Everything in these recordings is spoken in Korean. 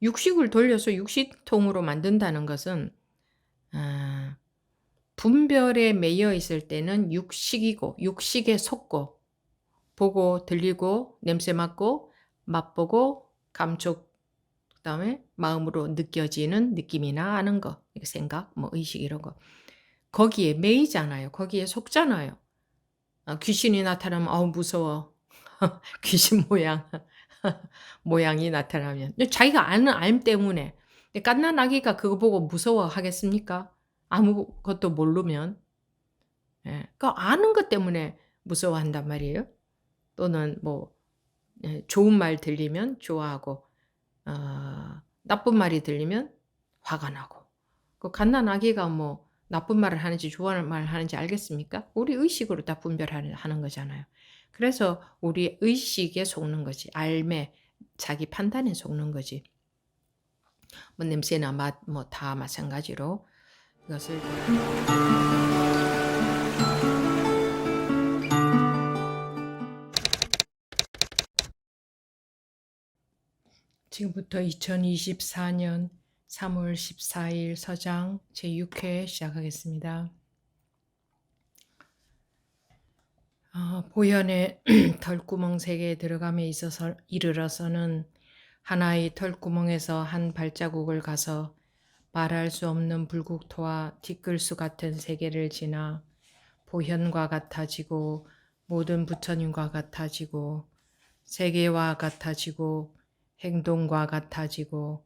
육식을 돌려서 육식통으로 만든다는 것은 아 분별에 매여 있을 때는 육식이고 육식에 속고 보고 들리고 냄새 맡고 맛보고 감촉 그다음에 마음으로 느껴지는 느낌이나 아는 거 생각 뭐 의식 이런 거 거기에 매이잖아요. 거기에 속잖아요. 귀신이 나타나면 "어우 무서워." 귀신 모양이 나타나면. 근데 자기가 아는 알 때문에. 근데 갓난 아기가 그거 보고 무서워하겠습니까? 아무것도 모르면. 예. 그 아는 것 때문에 무서워한단 말이에요. 또는 뭐 좋은 말 들리면 좋아하고 나쁜 말이 들리면 화가 나고. 그 갓난 아기가 뭐 나쁜 말을 하는지 좋은 말을 하는지 알겠습니까? 우리 의식으로 다 하는 거잖아요. 그래서 우리 의식에 속는 거지. 알매, 자기 판단에 속는 거지. 뭐 냄새나 맛 뭐 다 마찬가지로 이것을 지금부터 2024년 3월 14일 서장 제6회 시작하겠습니다. 보현의 털구멍 세계에 들어감에 있어서 이르러서는 하나의 털구멍에서 한 발자국을 가서 말할 수 없는 불국토와 티끌수 같은 세계를 지나 보현과 같아지고 모든 부처님과 같아지고 세계와 같아지고 행동과 같아지고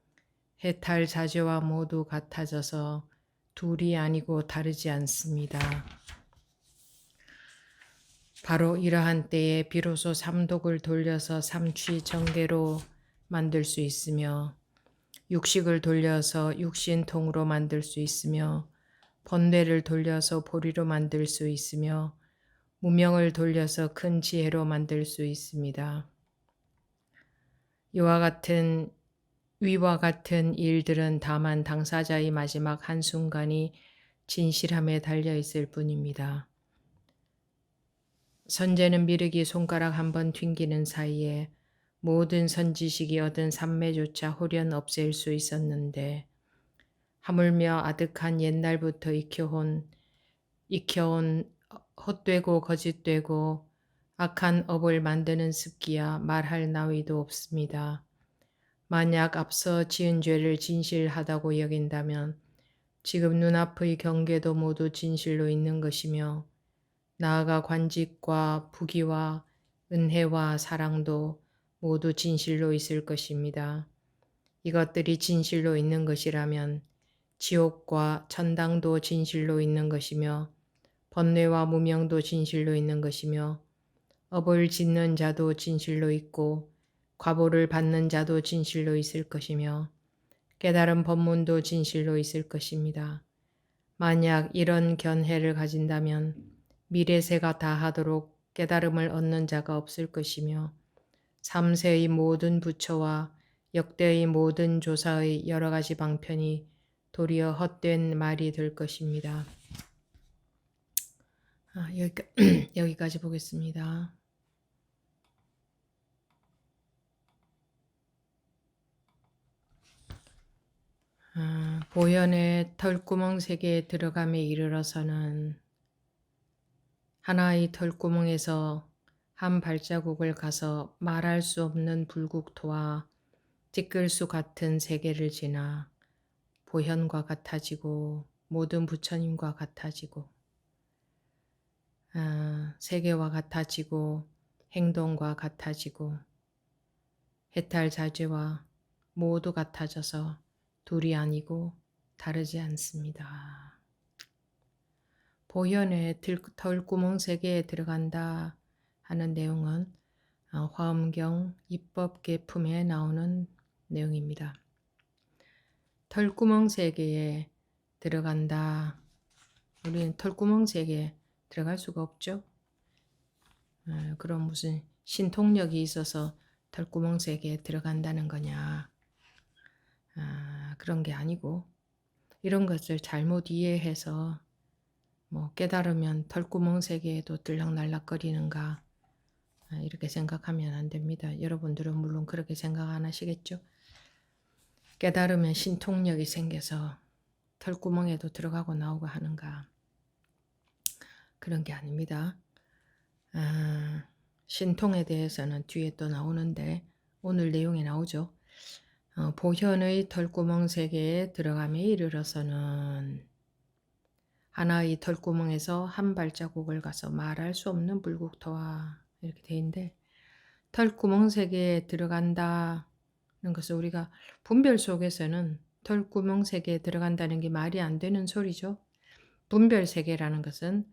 해탈 자재와 모두 같아져서 둘이 아니고 다르지 않습니다. 바로 이러한 때에 비로소 삼독을 돌려서 삼취 정계로 만들 수 있으며 육식을 돌려서 육신통으로 만들 수 있으며 번뇌를 돌려서 보리로 만들 수 있으며 무명을 돌려서 큰 지혜로 만들 수 있습니다. 위와 같은 일들은 다만 당사자의 마지막 한순간이 진실함에 달려 있을 뿐입니다. 선제는 미륵이 손가락 한번 튕기는 사이에 모든 선지식이 얻은 삼매조차 홀연 없앨 수 있었는데 하물며 아득한 옛날부터 익혀온 헛되고 거짓되고 악한 업을 만드는 습기야 말할 나위도 없습니다. 만약 앞서 지은 죄를 진실하다고 여긴다면 지금 눈앞의 경계도 모두 진실로 있는 것이며 나아가 관직과 부귀와 은혜와 사랑도 모두 진실로 있을 것입니다. 이것들이 진실로 있는 것이라면 지옥과 천당도 진실로 있는 것이며 번뇌와 무명도 진실로 있는 것이며 업을 짓는 자도 진실로 있고 과보를 받는 자도 진실로 있을 것이며 깨달은 법문도 진실로 있을 것입니다. 만약 이런 견해를 가진다면 미래세가 다하도록 깨달음을 얻는 자가 없을 것이며 3세의 모든 부처와 역대의 모든 조사의 여러 가지 방편이 도리어 헛된 말이 될 것입니다. 여기까지 보겠습니다. 보현의 털구멍 세계에 들어감에 이르러서는 하나의 털구멍에서 한 발자국을 가서 말할 수 없는 불국토와 티끌수 같은 세계를 지나 보현과 같아지고 모든 부처님과 같아지고 세계와 같아지고 행동과 같아지고 해탈 자재와 모두 같아져서 둘이 아니고 다르지 않습니다. 보현의 털구멍 세계에 들어간다 하는 내용은 화엄경 입법계품에 나오는 내용입니다. 털구멍 세계에 들어간다. 우리는 털구멍 세계에 들어갈 수가 없죠. 그럼 무슨 신통력이 있어서 털구멍 세계에 들어간다는 거냐. 그런 게 아니고 이런 것을 잘못 이해해서 뭐 깨달으면 털구멍 세계에도 들락날락거리는가 이렇게 생각하면 안 됩니다. 여러분들은 물론 그렇게 생각 안 하시겠죠. 깨달으면 신통력이 생겨서 털구멍에도 들어가고 나오고 하는가? 그런 게 아닙니다. 신통에 대해서는 뒤에 또 나오는데 오늘 내용에 나오죠. 보현의 털구멍 세계에 들어감에 이르러서는 하나의 털구멍에서 한 발자국을 가서 말할 수 없는 불국토와 이렇게 돼 있는데 털구멍 세계에 들어간다는 것을 우리가 분별 속에서는 털구멍 세계에 들어간다는 게 말이 안 되는 소리죠. 분별 세계라는 것은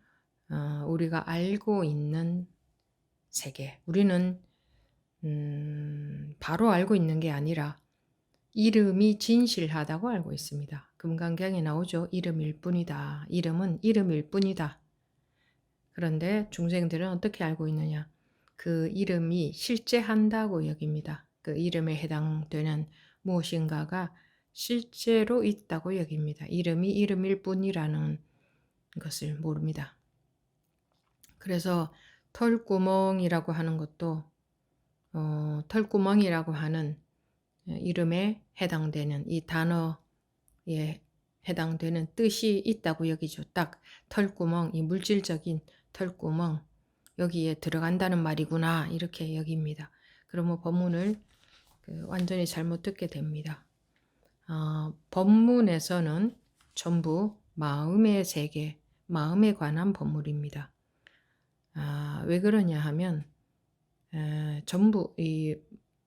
우리가 알고 있는 세계. 우리는 바로 알고 있는 게 아니라 이름이 진실하다고 알고 있습니다. 금강경에 나오죠. 이름일 뿐이다. 이름은 이름일 뿐이다. 그런데 중생들은 어떻게 알고 있느냐? 그 이름이 실제한다고 여깁니다. 그 이름에 해당되는 무엇인가가 실제로 있다고 여깁니다. 이름이 이름일 뿐이라는 것을 모릅니다. 그래서 털구멍이라고 하는 것도 털구멍이라고 하는 이름에 해당되는 이 단어에 해당되는 뜻이 있다고 여기죠. 딱 털구멍, 이 물질적인 털구멍 여기에 들어간다는 말이구나 이렇게 여깁니다. 그러면 법문을 완전히 잘못 듣게 됩니다. 법문에서는 전부 마음의 세계, 마음에 관한 법문입니다. 왜 그러냐 하면 전부 이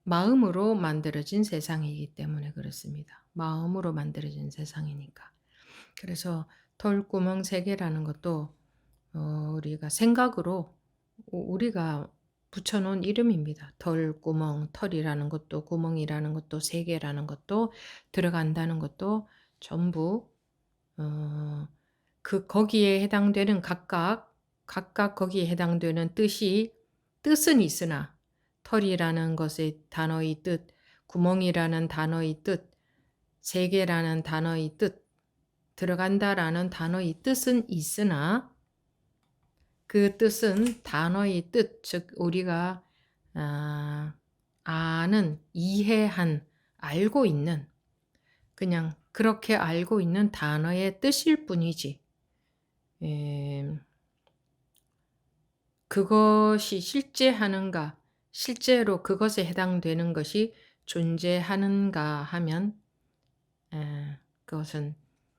마음으로 만들어진 세상이기 때문에 그렇습니다. 마음으로 만들어진 세상이니까. 그래서 털구멍 세계라는 것도 우리가 생각으로 우리가 붙여놓은 이름입니다. 털구멍, 털이라는 것도 구멍이라는 것도 세계라는 것도 들어간다는 것도 전부 거기에 해당되는 각각 거기에 해당되는 뜻은 있으나 털이라는 것의 단어의 뜻, 구멍이라는 단어의 뜻, 세계라는 단어의 뜻, 들어간다라는 단어의 뜻은 있으나 그 뜻은 단어의 뜻, 즉 우리가 아는, 이해한, 알고 있는 그냥 그렇게 알고 있는 단어의 뜻일 뿐이지 그것이 실제하는가, 실제로 그것에 해당되는 것이 존재하는가 하면 그것은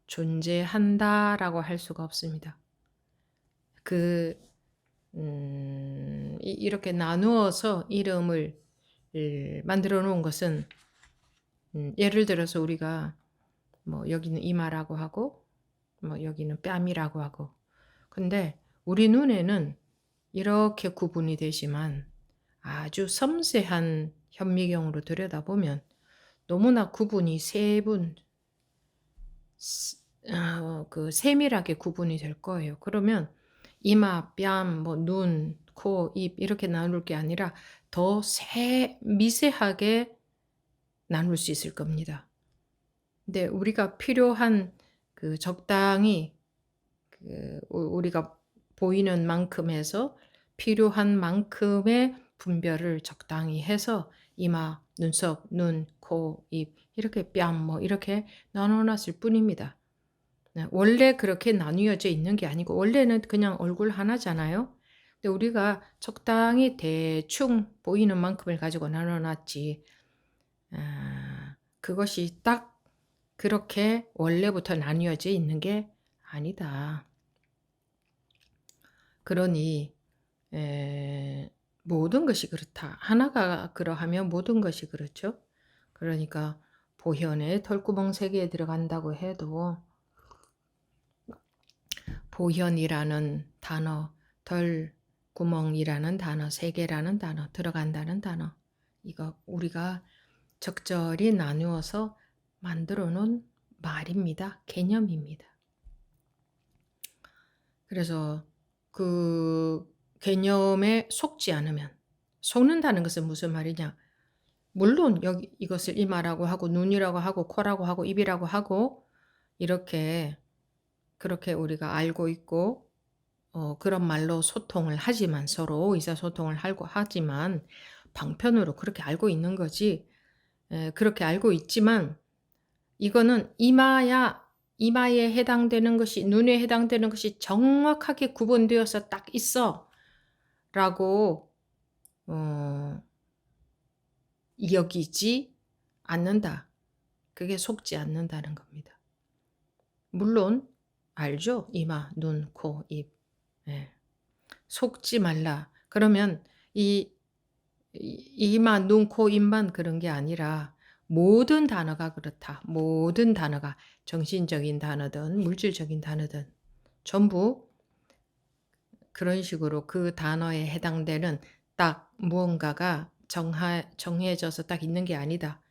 존재한다라고 할 수가 없습니다. 이렇게 나누어서 이름을 만들어 놓은 것은 예를 들어서 우리가 뭐 여기는 이마라고 하고 뭐 여기는 뺨이라고 하고 근데 우리 눈에는 이렇게 구분이 되지만 아주 섬세한 현미경으로 들여다보면 너무나 구분이 세밀하게 구분이 될 거예요. 그러면 이마, 뺨, 뭐 눈, 코, 입 이렇게 나눌 게 아니라 더 미세하게 나눌 수 있을 겁니다. 근데 우리가 필요한 적당히 우리가 보이는 만큼에서 필요한 만큼의 분별을 적당히 해서 이마, 눈썹, 눈, 코, 입 이렇게 뺨 뭐 이렇게 나눠놨을 뿐입니다. 원래 그렇게 나뉘어져 있는 게 아니고 원래는 그냥 얼굴 하나잖아요. 근데 우리가 적당히 대충 보이는 만큼을 가지고 나눠놨지 그것이 딱 그렇게 원래부터 나뉘어져 있는 게 아니다. 그러니 모든 것이 그렇다. 하나가 그러하면 모든 것이 그렇죠. 그러니까 보현의 털구멍 세계에 들어간다고 해도 보현이라는 단어, 털구멍이라는 단어, 세계라는 단어, 들어간다는 단어 이거 우리가 적절히 나누어서 만들어 놓은 말입니다. 개념입니다. 그래서 그 개념에 속지 않으면 속는다는 것은 무슨 말이냐? 물론 여기 이것을 이마라고 하고 눈이라고 하고 코라고 하고 입이라고 하고 이렇게 그렇게 우리가 알고 있고 그런 말로 소통을 하지만 서로 의사소통을 하지만 방편으로 그렇게 알고 있는 거지 그렇게 알고 있지만 이거는 이마에 해당되는 것이, 눈에 해당되는 것이 정확하게 구분되어서 딱 있어 라고 여기지 않는다. 그게 속지 않는다는 겁니다. 물론 알죠? 이마, 눈, 코, 입. 예. 속지 말라. 그러면 이마, 눈, 코, 입만 그런 게 아니라 모든 단어가 그렇다. 모든 단어가 정신적인 단어든 물질적인 단어든 전부 그런 식으로 그 단어에 해당되는 딱 무언가가 정해져서 딱 있는 게 아니다.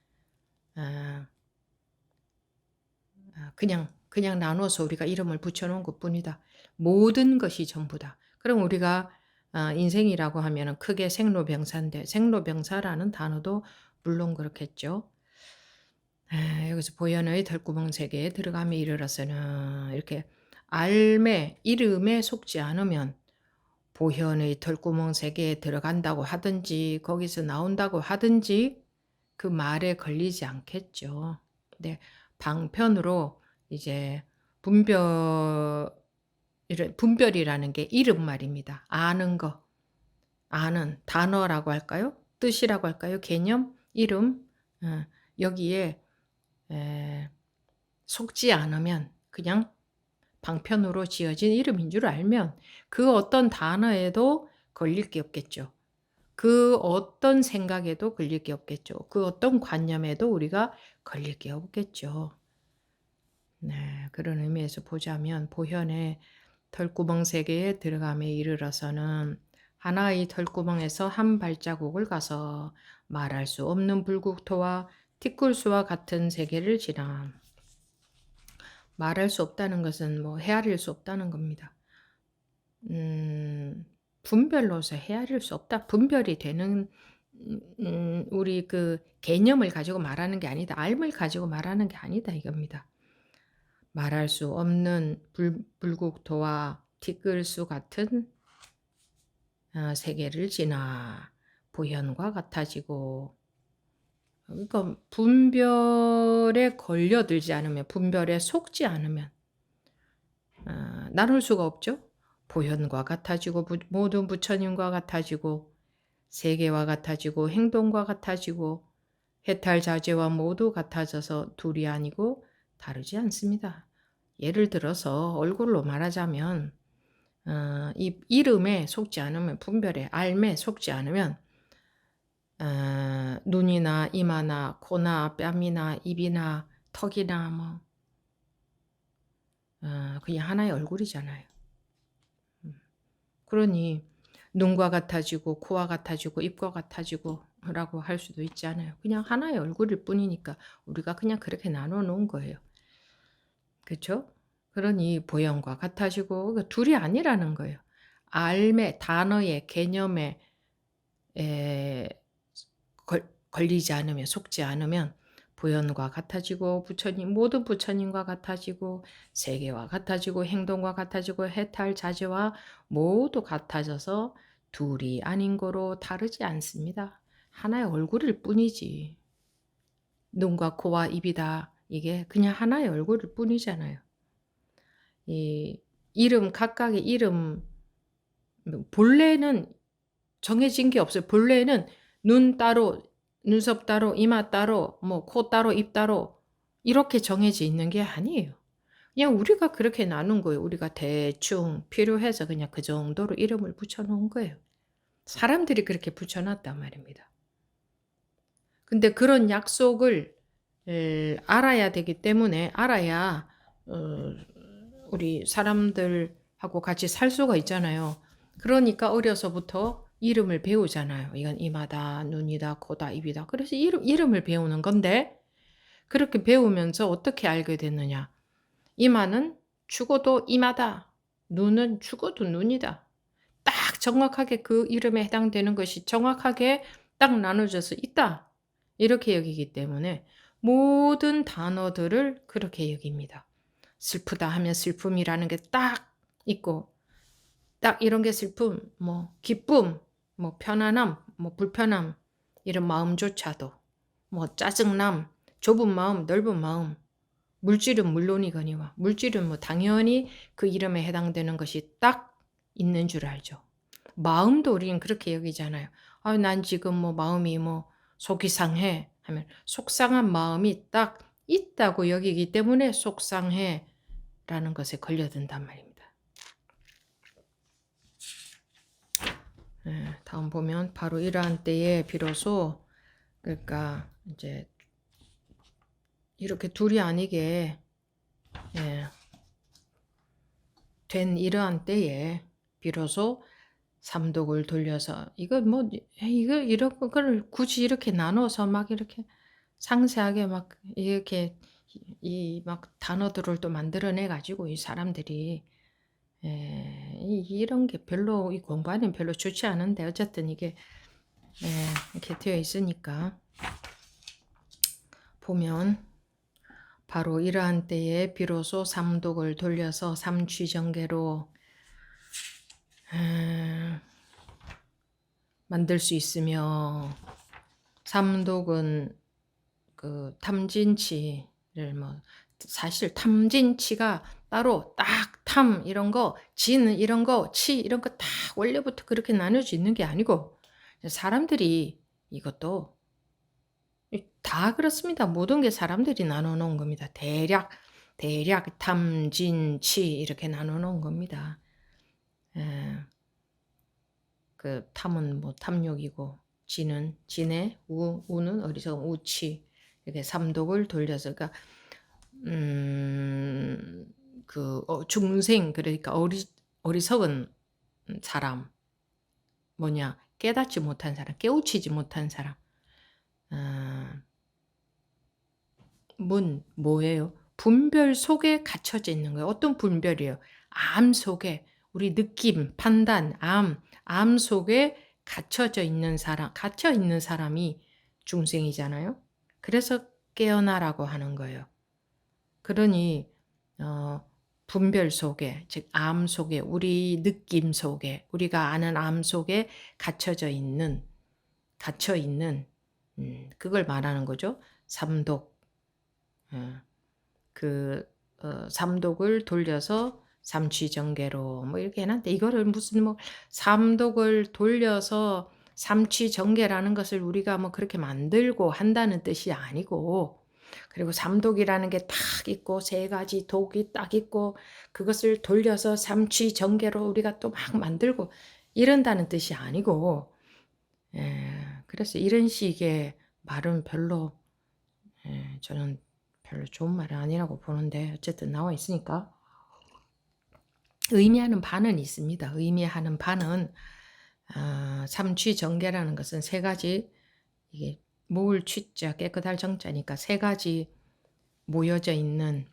아, 그냥 나눠서 우리가 이름을 붙여놓은 것뿐이다. 모든 것이 전부다. 그럼 우리가 인생이라고 하면 크게 생로병사인데 생로병사라는 단어도 물론 그렇겠죠. 여기서 보현의 털구멍 세계에 들어감에 이르러서는 이렇게 알매 이름에 속지 않으면 보현의 털구멍 세계에 들어간다고 하든지 거기서 나온다고 하든지 그 말에 걸리지 않겠죠. 근데 방편으로 이제 분별이라는 게 이름 말입니다. 아는 거, 아는 단어라고 할까요? 뜻이라고 할까요? 개념, 이름, 여기에 속지 않으면 그냥 방편으로 지어진 이름인 줄 알면 그 어떤 단어에도 걸릴 게 없겠죠. 그 어떤 생각에도 걸릴 게 없겠죠. 그 어떤 관념에도 우리가 걸릴 게 없겠죠. 네, 그런 의미에서 보자면 보현의 털구멍 세계에 들어감에 이르러서는 하나의 털구멍에서 한 발자국을 가서 말할 수 없는 불국토와 티끌수와 같은 세계를 지나. 말할 수 없다는 것은 뭐 헤아릴 수 없다는 겁니다. 분별로서 헤아릴 수 없다. 분별이 되는 우리 그 개념을 가지고 말하는 게 아니다. 알을 가지고 말하는 게 아니다 이겁니다. 말할 수 없는 불국토와 티끌수 같은 세계를 지나 보현과 같아지고, 그러니까 분별에 걸려들지 않으면, 분별에 속지 않으면 나눌 수가 없죠. 보현과 같아지고 모든 부처님과 같아지고 세계와 같아지고 행동과 같아지고 해탈자재와 모두 같아져서 둘이 아니고 다르지 않습니다. 예를 들어서 얼굴로 말하자면 이 이름에 속지 않으면, 분별에 알매 속지 않으면 눈이나 이마나 코나 뺨이나 입이나 턱이나 뭐 그냥 하나의 얼굴이잖아요. 그러니 눈과 같아지고 코와 같아지고 입과 같아지고 라고 할 수도 있지 않아요. 그냥 하나의 얼굴일 뿐이니까 우리가 그냥 그렇게 나눠 놓은 거예요. 그렇죠? 그러니 보형과 같아지고 둘이 아니라는 거예요. 알매 단어의 개념에 걸리지 않으면, 속지 않으면 보현과 같아지고 모든 부처님과 같아지고 세계와 같아지고 행동과 같아지고 해탈 자재와 모두 같아져서 둘이 아닌 거로 다르지 않습니다. 하나의 얼굴일 뿐이지. 눈과 코와 입이다. 이게 그냥 하나의 얼굴일 뿐이잖아요. 이 이름, 각각의 이름, 본래는 정해진 게 없어요. 본래는 눈 따로, 눈썹 따로, 이마 따로, 뭐 코 따로, 입 따로 이렇게 정해져 있는 게 아니에요. 그냥 우리가 그렇게 나눈 거예요. 우리가 대충 필요해서 그냥 그 정도로 이름을 붙여놓은 거예요. 사람들이 그렇게 붙여놨단 말입니다. 근데 그런 약속을 알아야 되기 때문에 알아야 우리 사람들하고 같이 살 수가 있잖아요. 그러니까 어려서부터 이름을 배우잖아요. 이건 이마다, 눈이다, 코다, 입이다. 그래서 이름을 배우는 건데 그렇게 배우면서 어떻게 알게 됐느냐. 이마는 죽어도 이마다. 눈은 죽어도 눈이다. 딱 정확하게 그 이름에 해당되는 것이 정확하게 딱 나눠져서 있다. 이렇게 여기기 때문에 모든 단어들을 그렇게 여깁니다. 슬프다 하면 슬픔이라는 게 딱 있고, 딱 이런 게 슬픔, 뭐 기쁨, 뭐 편안함, 뭐 불편함, 이런 마음조차도, 뭐 짜증남, 좁은 마음, 넓은 마음, 물질은 물론이거니와 물질은 뭐 당연히 그 이름에 해당되는 것이 딱 있는 줄 알죠. 마음도 우리는 그렇게 여기잖아요. 아, 난 지금 뭐 마음이 뭐 속이 상해 하면 속상한 마음이 딱 있다고 여기기 때문에 속상해 라는 것에 걸려든단 말입니다. 다음 보면 바로 이러한 때에 비로소 그러니까 이제 이렇게 둘이 아니게 된 이러한 때에 비로소 삼독을 돌려서 이거 뭐 이거 이런 걸 굳이 이렇게 나눠서 막 이렇게 상세하게 막 이렇게 이 막 단어들을 또 만들어내 가지고 이 사람들이 이런 게 별로 이 공부하는 별로 좋지 않은데 어쨌든 이게 이렇게 되어 있으니까 보면 바로 이러한 때에 비로소 삼독을 돌려서 삼취정계로 만들 수 있으며 삼독은 그 탐진치를 뭐 사실 탐진치가 따로 딱 탐 이런 거, 진 이런 거, 치 이런 거 딱 원래부터 그렇게 나눠져 있는 게 아니고 사람들이 이것도 다 그렇습니다. 모든 게 사람들이 나눠 놓은 겁니다. 대략 탐, 진, 치 이렇게 나눠 놓은 겁니다. 그 탐은 뭐 탐욕이고 진은 진의 우는 어리석음 우치 이렇게 삼독을 돌려서 그러니까 중생 그러니까 어리석은 사람 뭐냐 깨닫지 못한 사람 깨우치지 못한 사람 뭐예요? 분별 속에 갇혀져 있는 거예요. 어떤 분별이에요? 암 속에 우리 느낌, 판단, 암 속에 갇혀 있는 사람이 중생이잖아요. 그래서 깨어나라고 하는 거예요. 그러니 분별 속에, 즉 암 속에, 우리 느낌 속에, 우리가 아는 암 속에 갇혀 있는 그걸 말하는 거죠. 삼독. 삼독을 돌려서 삼취정계로 뭐 이렇게 해놨는데 이거를 무슨 뭐 삼독을 돌려서 삼취정계라는 것을 우리가 뭐 그렇게 만들고 한다는 뜻이 아니고 그리고 삼독이라는 게 딱 있고 세 가지 독이 딱 있고 그것을 돌려서 삼취정계로 우리가 또 막 만들고 이런다는 뜻이 아니고 그래서 이런 식의 말은 별로 저는 별로 좋은 말은 아니라고 보는데 어쨌든 나와 있으니까 의미하는 바는 있습니다. 의미하는 바는 삼취정계라는 것은 세 가지 이게 모을 취자 깨끗할 정자니까 세 가지 모여져 있는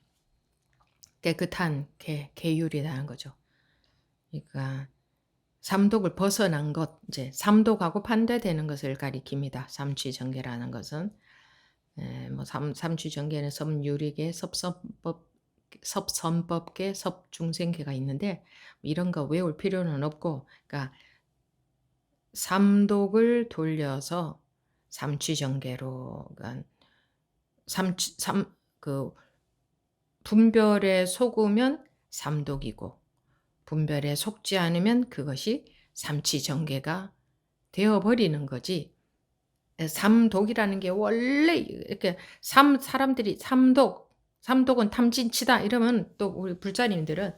깨끗한 계율이라는 거죠. 그러니까 삼독을 벗어난 것 이제 삼독하고 반대되는 것을 가리킵니다. 삼취정계라는 것은 뭐 삼취정계는 섭유리계, 섭선법계, 섭중생계가 있는데 이런 거 외울 필요는 없고, 그러니까 삼독을 돌려서 삼취정계로, 그러니까 그 분별에 속으면 삼독이고 분별에 속지 않으면 그것이 삼취정계가 되어버리는 거지. 삼독이라는 게 원래 이렇게 사람들이 삼독은 탐진치다 이러면 또 우리 불자님들은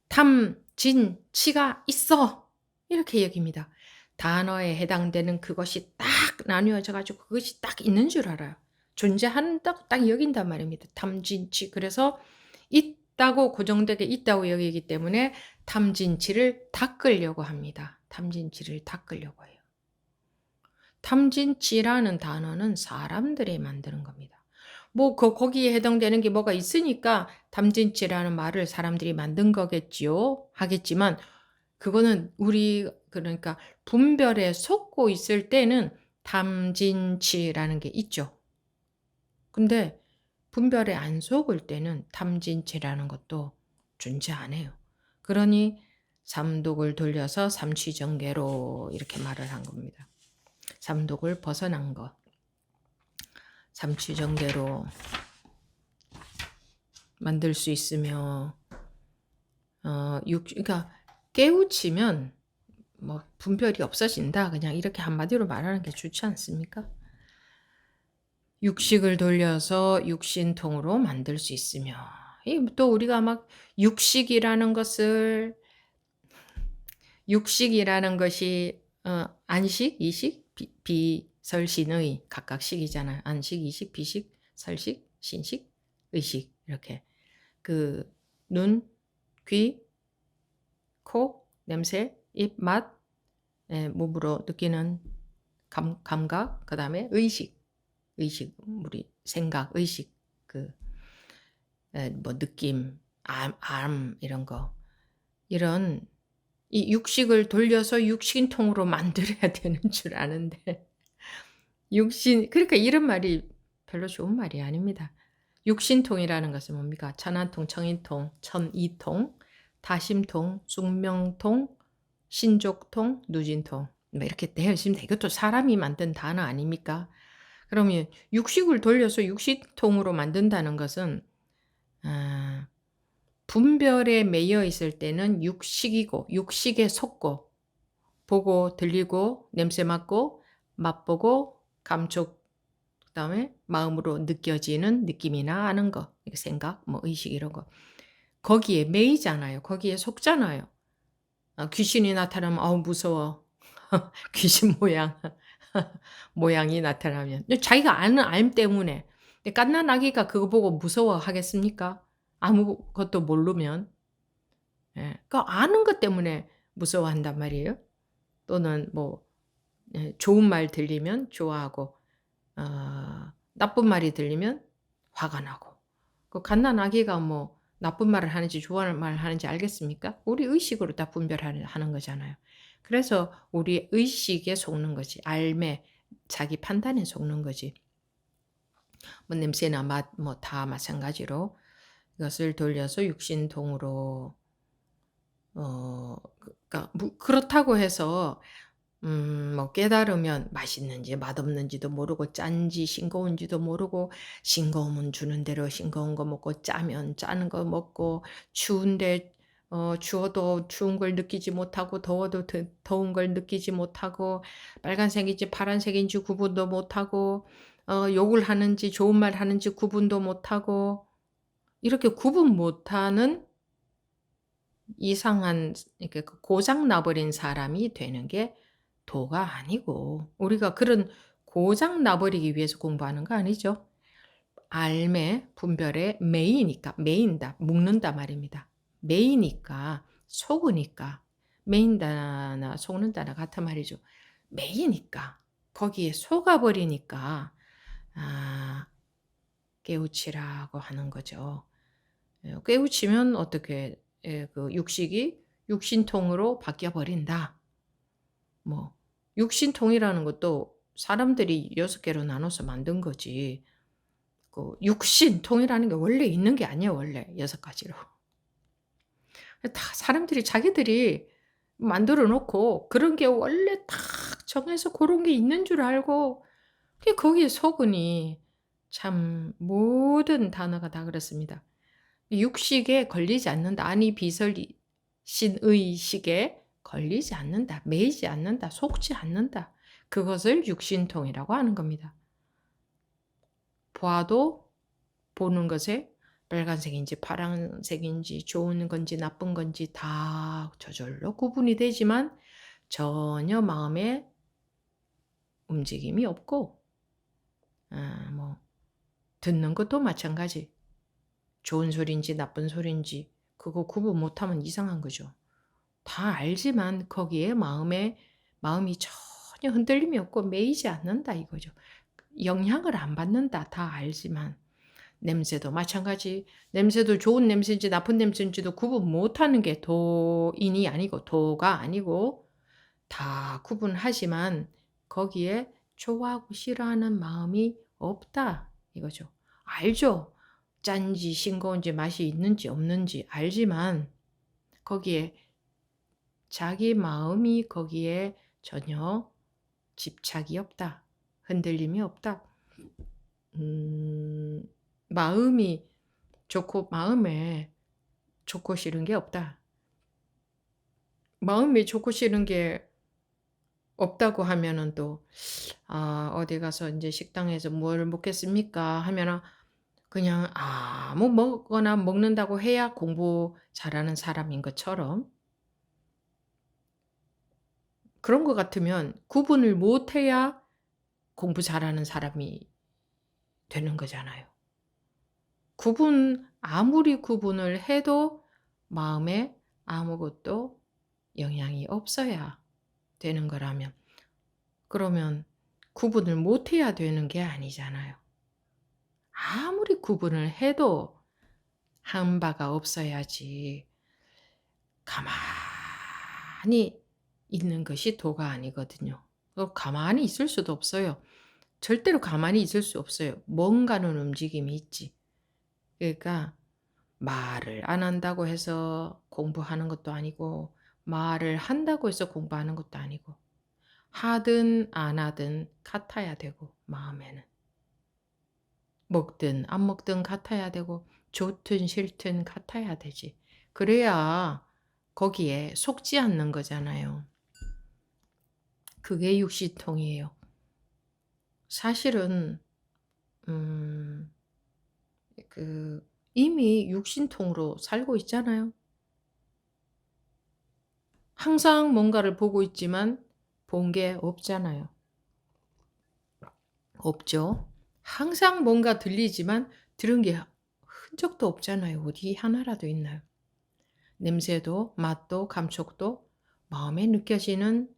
탐진치가 있어 이렇게 여깁니다. 단어에 해당되는 그것이 딱 나뉘어져 가지고 그것이 딱 있는 줄 알아요. 존재한다고 딱 여긴단 말입니다. 탐진치. 그래서 있다고 고정되게 있다고 여기기 때문에 탐진치를 닦으려고 합니다. 탐진치를 닦으려고 해요. 탐진치라는 단어는 사람들이 만드는 겁니다. 뭐 거기에 해당되는 게 뭐가 있으니까 탐진치라는 말을 사람들이 만든 거겠지요. 하겠지만 그거는 우리 그러니까 분별에 속고 있을 때는 탐진치라는 게 있죠. 근데 분별에 안 속을 때는 탐진치라는 것도 존재 안 해요. 그러니 삼독을 돌려서 삼취정계로 이렇게 말을 한 겁니다. 삼독을 벗어난 것. 삼취정계로 만들 수 있으며 그러니까 깨우치면 뭐 분별이 없어진다. 그냥 이렇게 한마디로 말하는 게 좋지 않습니까? 육식을 돌려서 육신통으로 만들 수 있으며 또 우리가 막 육식이라는 것을 육식이라는 것이 안식, 이식, 비설신의 각각 식이잖아요. 안식, 이식, 비식, 설식, 신식, 의식 이렇게 그 눈, 귀, 코, 냄새, 입, 맛, 몸으로 느끼는 감각, 그 다음에 의식, 우리 생각, 의식, 뭐 느낌, 이런 거, 이런 이 육식을 돌려서 육신통으로 만들어야 되는 줄 아는데 그러니까 이런 말이 별로 좋은 말이 아닙니다. 육신통이라는 것은 뭡니까? 천한통, 청인통, 천이통, 다심통, 숙명통, 신족통, 누진통 뭐 이렇게 되어 있습니다. 이것도 사람이 만든 단어 아닙니까? 그러면 육식을 돌려서 육신통으로 만든다는 것은 분별에 매여 있을 때는 육식이고 육식에 속고 보고 들리고 냄새 맡고 맛보고 감촉 그다음에 마음으로 느껴지는 느낌이나 아는 거 생각 뭐 의식 이런 거 거기에 매이잖아요. 거기에 속잖아요. 귀신이 나타나면 무서워. 귀신 모양이 나타나면 근데 자기가 아는 알 때문에 갓난 아기가 그거 보고 무서워하겠습니까? 아무것도 모르면. 그 아는 것 때문에 무서워한단 말이에요. 또는 뭐 좋은 말 들리면 좋아하고 나쁜 말이 들리면 화가 나고. 그 갓난 아기가 뭐 나쁜 말을 하는지 좋은 말을 하는지 알겠습니까? 우리 의식으로 다 분별하는 거잖아요. 그래서 우리 의식에 속는 거지. 알매, 자기 판단에 속는 거지. 뭐 냄새나 맛 뭐 다 마찬가지로 이것을 돌려서 육신통으로 그러니까 그렇다고 해서 뭐 깨달으면 맛있는지 맛없는지도 모르고 짠지 싱거운지도 모르고 싱거우면 주는 대로 싱거운 거 먹고 짜면 짜는 거 먹고 추운데 추워도 추운 걸 느끼지 못하고 더워도 더운 걸 느끼지 못하고 빨간색인지 파란색인지 구분도 못하고 욕을 하는지 좋은 말 하는지 구분도 못하고 이렇게 구분 못하는 이상한 이렇게 고장 나버린 사람이 되는 게 도가 아니고 우리가 그런 고장 나버리기 위해서 공부하는 거 아니죠. 알매 분별에 매이니까 매인다 묶는다 말입니다. 매이니까 속으니까 매인다나 속는다나 같은 말이죠. 매이니까 거기에 속아버리니까 깨우치라고 하는 거죠. 깨우치면 어떻게 그 육식이 육신통으로 바뀌어 버린다. 뭐 육신통이라는 것도 사람들이 6개로 나눠서 만든 거지. 그 육신통이라는 게 원래 있는 게 아니에요, 원래 6가지로. 다 사람들이 자기들이 만들어 놓고 그런 게 원래 딱 정해서 그런 게 있는 줄 알고 거기에 속으니 참 모든 단어가 다 그렇습니다. 육식에 걸리지 않는다. 아니 비설이 신의식에 걸리지 않는다. 매이지 않는다. 속지 않는다. 그것을 육신통이라고 하는 겁니다. 봐도 보는 것에 빨간색인지 파란색인지 좋은 건지 나쁜 건지 다 저절로 구분이 되지만 전혀 마음에 움직임이 없고 뭐 듣는 것도 마찬가지. 좋은 소리인지 나쁜 소리인지 그거 구분 못하면 이상한 거죠. 다 알지만 거기에 마음이 전혀 흔들림이 없고 매이지 않는다 이거죠. 영향을 안 받는다 다 알지만 냄새도 마찬가지. 냄새도 좋은 냄새인지 나쁜 냄새인지도 구분 못하는 게 도인이 아니고 도가 아니고 다 구분하지만 거기에 좋아하고 싫어하는 마음이 없다 이거죠. 알죠. 짠지 싱거운지 맛이 있는지 없는지 알지만 거기에 자기 마음이 거기에 전혀 집착이 없다. 흔들림이 없다. 마음이 좋고 마음에 좋고 싫은 게 없다. 마음이 좋고 싫은 게 없다고 하면은 또 어디 가서 인제 식당에서 뭘 먹겠습니까 하면은 그냥 아무 먹거나 먹는다고 해야 공부 잘하는 사람인 것처럼 그런 것 같으면 구분을 못 해야 공부 잘하는 사람이 되는 거잖아요. 아무리 구분을 해도 마음에 아무것도 영향이 없어야 되는 거라면 그러면 구분을 못 해야 되는 게 아니잖아요. 아무리 구분을 해도 한 바가 없어야지 가만히 있는 것이 도가 아니거든요. 가만히 있을 수도 없어요. 절대로 가만히 있을 수 없어요. 뭔가는 움직임이 있지. 그러니까 말을 안 한다고 해서 공부하는 것도 아니고 말을 한다고 해서 공부하는 것도 아니고 하든 안 하든 같아야 되고 마음에는. 먹든 안 먹든 같아야 되고 좋든 싫든 같아야 되지. 그래야 거기에 속지 않는 거잖아요. 그게 육신통이에요. 사실은 음 이미 육신통으로 살고 있잖아요. 항상 뭔가를 보고 있지만 본 게 없잖아요. 없죠. 항상 뭔가 들리지만 들은 게 흔적도 없잖아요. 어디 하나라도 있나요? 냄새도 맛도 감촉도 마음에 느껴지는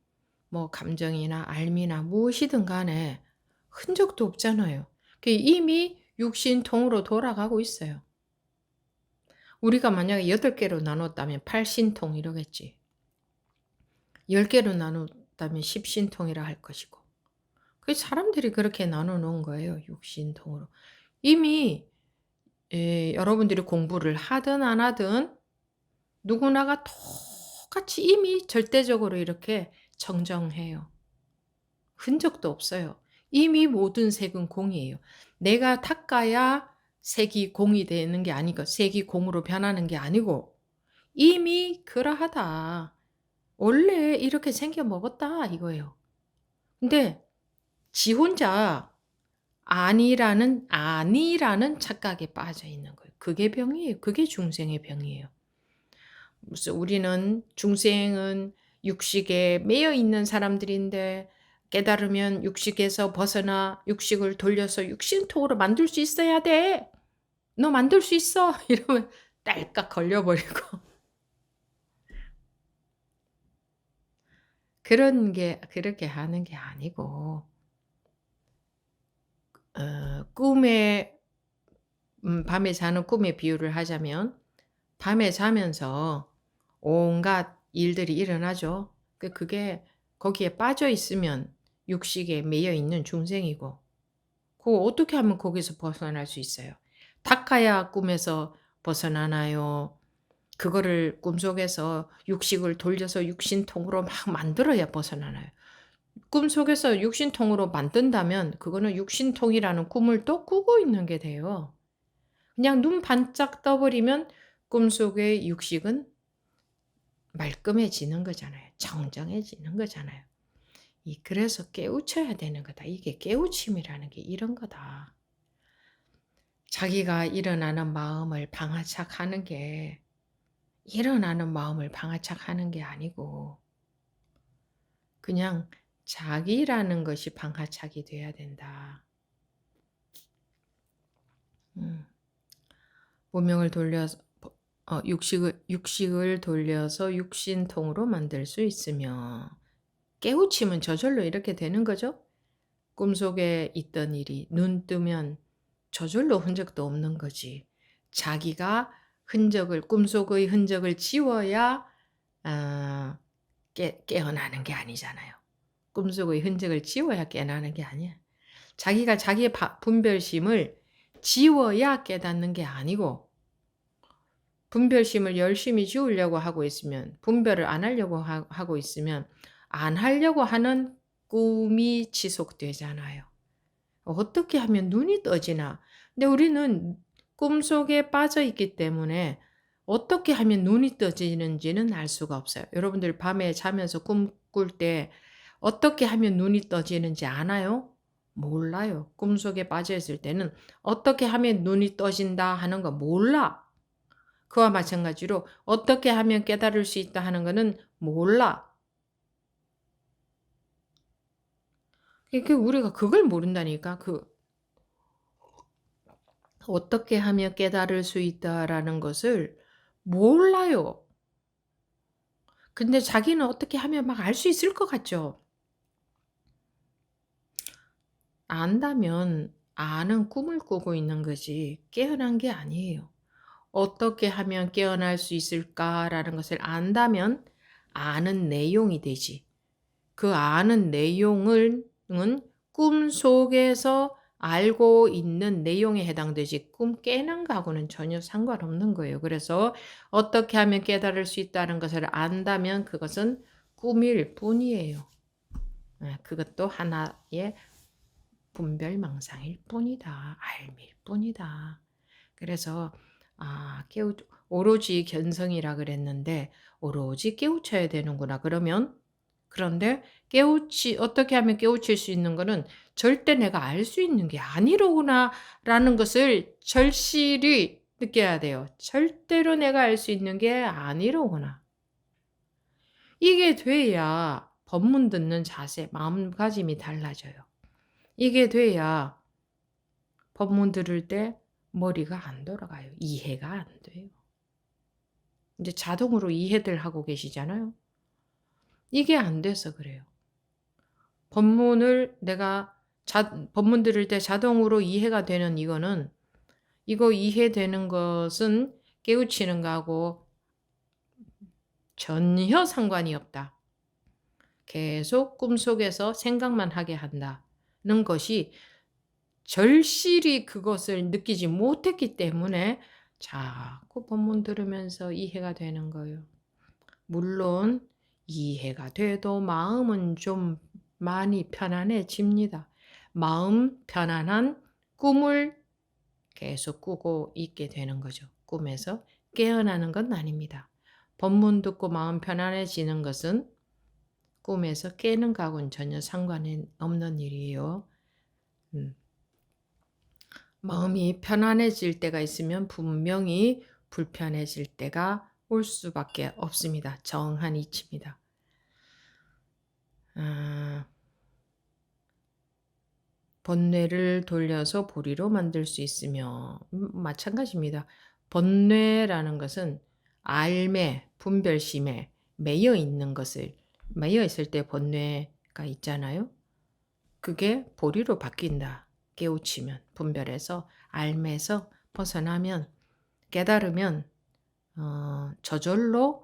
뭐 감정이나 알미나 무엇이든 간에 흔적도 없잖아요. 이미 육신통으로 돌아가고 있어요. 우리가 만약에 8개로 나눴다면 8신통 이러겠지. 10개로 나눴다면 10신통이라 할 것이고. 사람들이 그렇게 나눠 놓은 거예요. 육신통으로. 이미 여러분들이 공부를 하든 안 하든 누구나가 똑같이 이미 절대적으로 이렇게 정정해요. 흔적도 없어요. 이미 모든 색은 공이에요. 내가 닦아야 색이 공이 되는 게 아니고 색이 공으로 변하는 게 아니고 이미 그러하다. 원래 이렇게 생겨 먹었다 이거예요. 근데 지 혼자 아니라는 착각에 빠져 있는 거예요. 그게 병이에요. 그게 중생의 병이에요. 무슨 우리는 중생은 육식에 매여 있는 사람들인데 깨달으면 육식에서 벗어나 육식을 돌려서 육신통으로 만들 수 있어야 돼. 너 만들 수 있어. 이러면 딸깍 걸려버리고. 그렇게 하는 게 아니고, 밤에 자는 꿈의 비유를 하자면, 밤에 자면서 온갖 일들이 일어나죠. 그게 거기에 빠져 있으면 육식에 매여 있는 중생이고, 그거 어떻게 하면 거기서 벗어날 수 있어요? 닦아야 꿈에서 벗어나나요? 그거를 꿈속에서 육식을 돌려서 육신통으로 막 만들어야 벗어나나요? 꿈속에서 육신통으로 만든다면 그거는 육신통이라는 꿈을 또 꾸고 있는 게 돼요. 그냥 눈 반짝 떠버리면 꿈속의 육식은 말끔해지는 거잖아요. 정정해지는 거잖아요. 그래서 깨우쳐야 되는 거다. 이게 깨우침이라는 게 이런 거다. 자기가 일어나는 마음을 방아착하는 게 아니고 그냥 자기라는 것이 방아착이 돼야 된다. 본명을 돌려서 육식을 돌려서 육신통으로 만들 수 있으며 깨우침은 저절로 이렇게 되는 거죠. 꿈속에 있던 일이 눈 뜨면 저절로 흔적도 없는 거지. 자기가 꿈속의 흔적을 지워야 깨어나는 게 아니잖아요. 꿈속의 흔적을 지워야 깨어나는 게 아니야. 자기가 자기의 분별심을 지워야 깨닫는 게 아니고 분별심을 열심히 지우려고 하고 있으면 분별을 안 하려고 하고 있으면 안 하려고 하는 꿈이 지속되잖아요. 어떻게 하면 눈이 떠지나. 근데 우리는 꿈속에 빠져 있기 때문에 어떻게 하면 눈이 떠지는지는 알 수가 없어요. 여러분들 밤에 자면서 꿈 꿀 때 어떻게 하면 눈이 떠지는지 아나요? 몰라요. 꿈속에 빠져 있을 때는 어떻게 하면 눈이 떠진다 하는 거 몰라. 그와 마찬가지로 어떻게 하면 깨달을 수 있다 하는 거는 몰라. 그러니까 우리가 그걸 모른다니까. 어떻게 하면 깨달을 수 있다라는 것을 몰라요. 근데 자기는 어떻게 하면 막 알 수 있을 것 같죠. 안다면 아는 꿈을 꾸고 있는 거지 깨어난 게 아니에요. 어떻게 하면 깨어날 수 있을까라는 것을 안다면 아는 내용이 되지. 그 아는 내용은 꿈속에서 알고 있는 내용에 해당되지 꿈 깨는 거하고는 전혀 상관없는 거예요. 그래서 어떻게 하면 깨달을 수 있다는 것을 안다면 그것은 꿈일 뿐이에요. 그것도 하나의 분별망상일 뿐이다. 알밀 뿐이다. 그래서 오로지 견성이라 그랬는데 오로지 깨우쳐야 되는구나. 그런데 어떻게 하면 깨우칠 수 있는 거는 절대 내가 알 수 있는 게 아니로구나 라는 것을 절실히 느껴야 돼요. 절대로 내가 알 수 있는 게 아니로구나. 이게 돼야 법문 듣는 자세, 마음가짐이 달라져요. 이게 돼야 법문 들을 때 머리가 안 돌아가요. 이해가 안 돼요. 이제 자동으로 이해들 하고 계시잖아요. 이게 안 돼서 그래요. 법문 들을 때 자동으로 이해가 되는 이거 이해되는 것은 깨우치는 거하고 전혀 상관이 없다. 계속 꿈속에서 생각만 하게 한다는 것이 절실히 그것을 느끼지 못했기 때문에 자꾸 법문 들으면서 이해가 되는 거예요. 물론 이해가 돼도 마음은 좀 많이 편안해집니다. 마음 편안한 꿈을 계속 꾸고 있게 되는 거죠. 꿈에서 깨어나는 건 아닙니다. 법문 듣고 마음 편안해지는 것은 꿈에서 깨는 거하고는 전혀 상관이 없는 일이에요. 마음이 편안해질 때가 있으면 분명히 불편해질 때가 올 수밖에 없습니다. 정한 이치입니다. 번뇌를 돌려서 보리로 만들 수 있으며 마찬가지입니다. 번뇌라는 것은 알매, 분별심에 매여 있을 때 번뇌가 있잖아요. 그게 보리로 바뀐다. 깨우치면, 분별해서, 알매에서 벗어나면, 깨달으면 저절로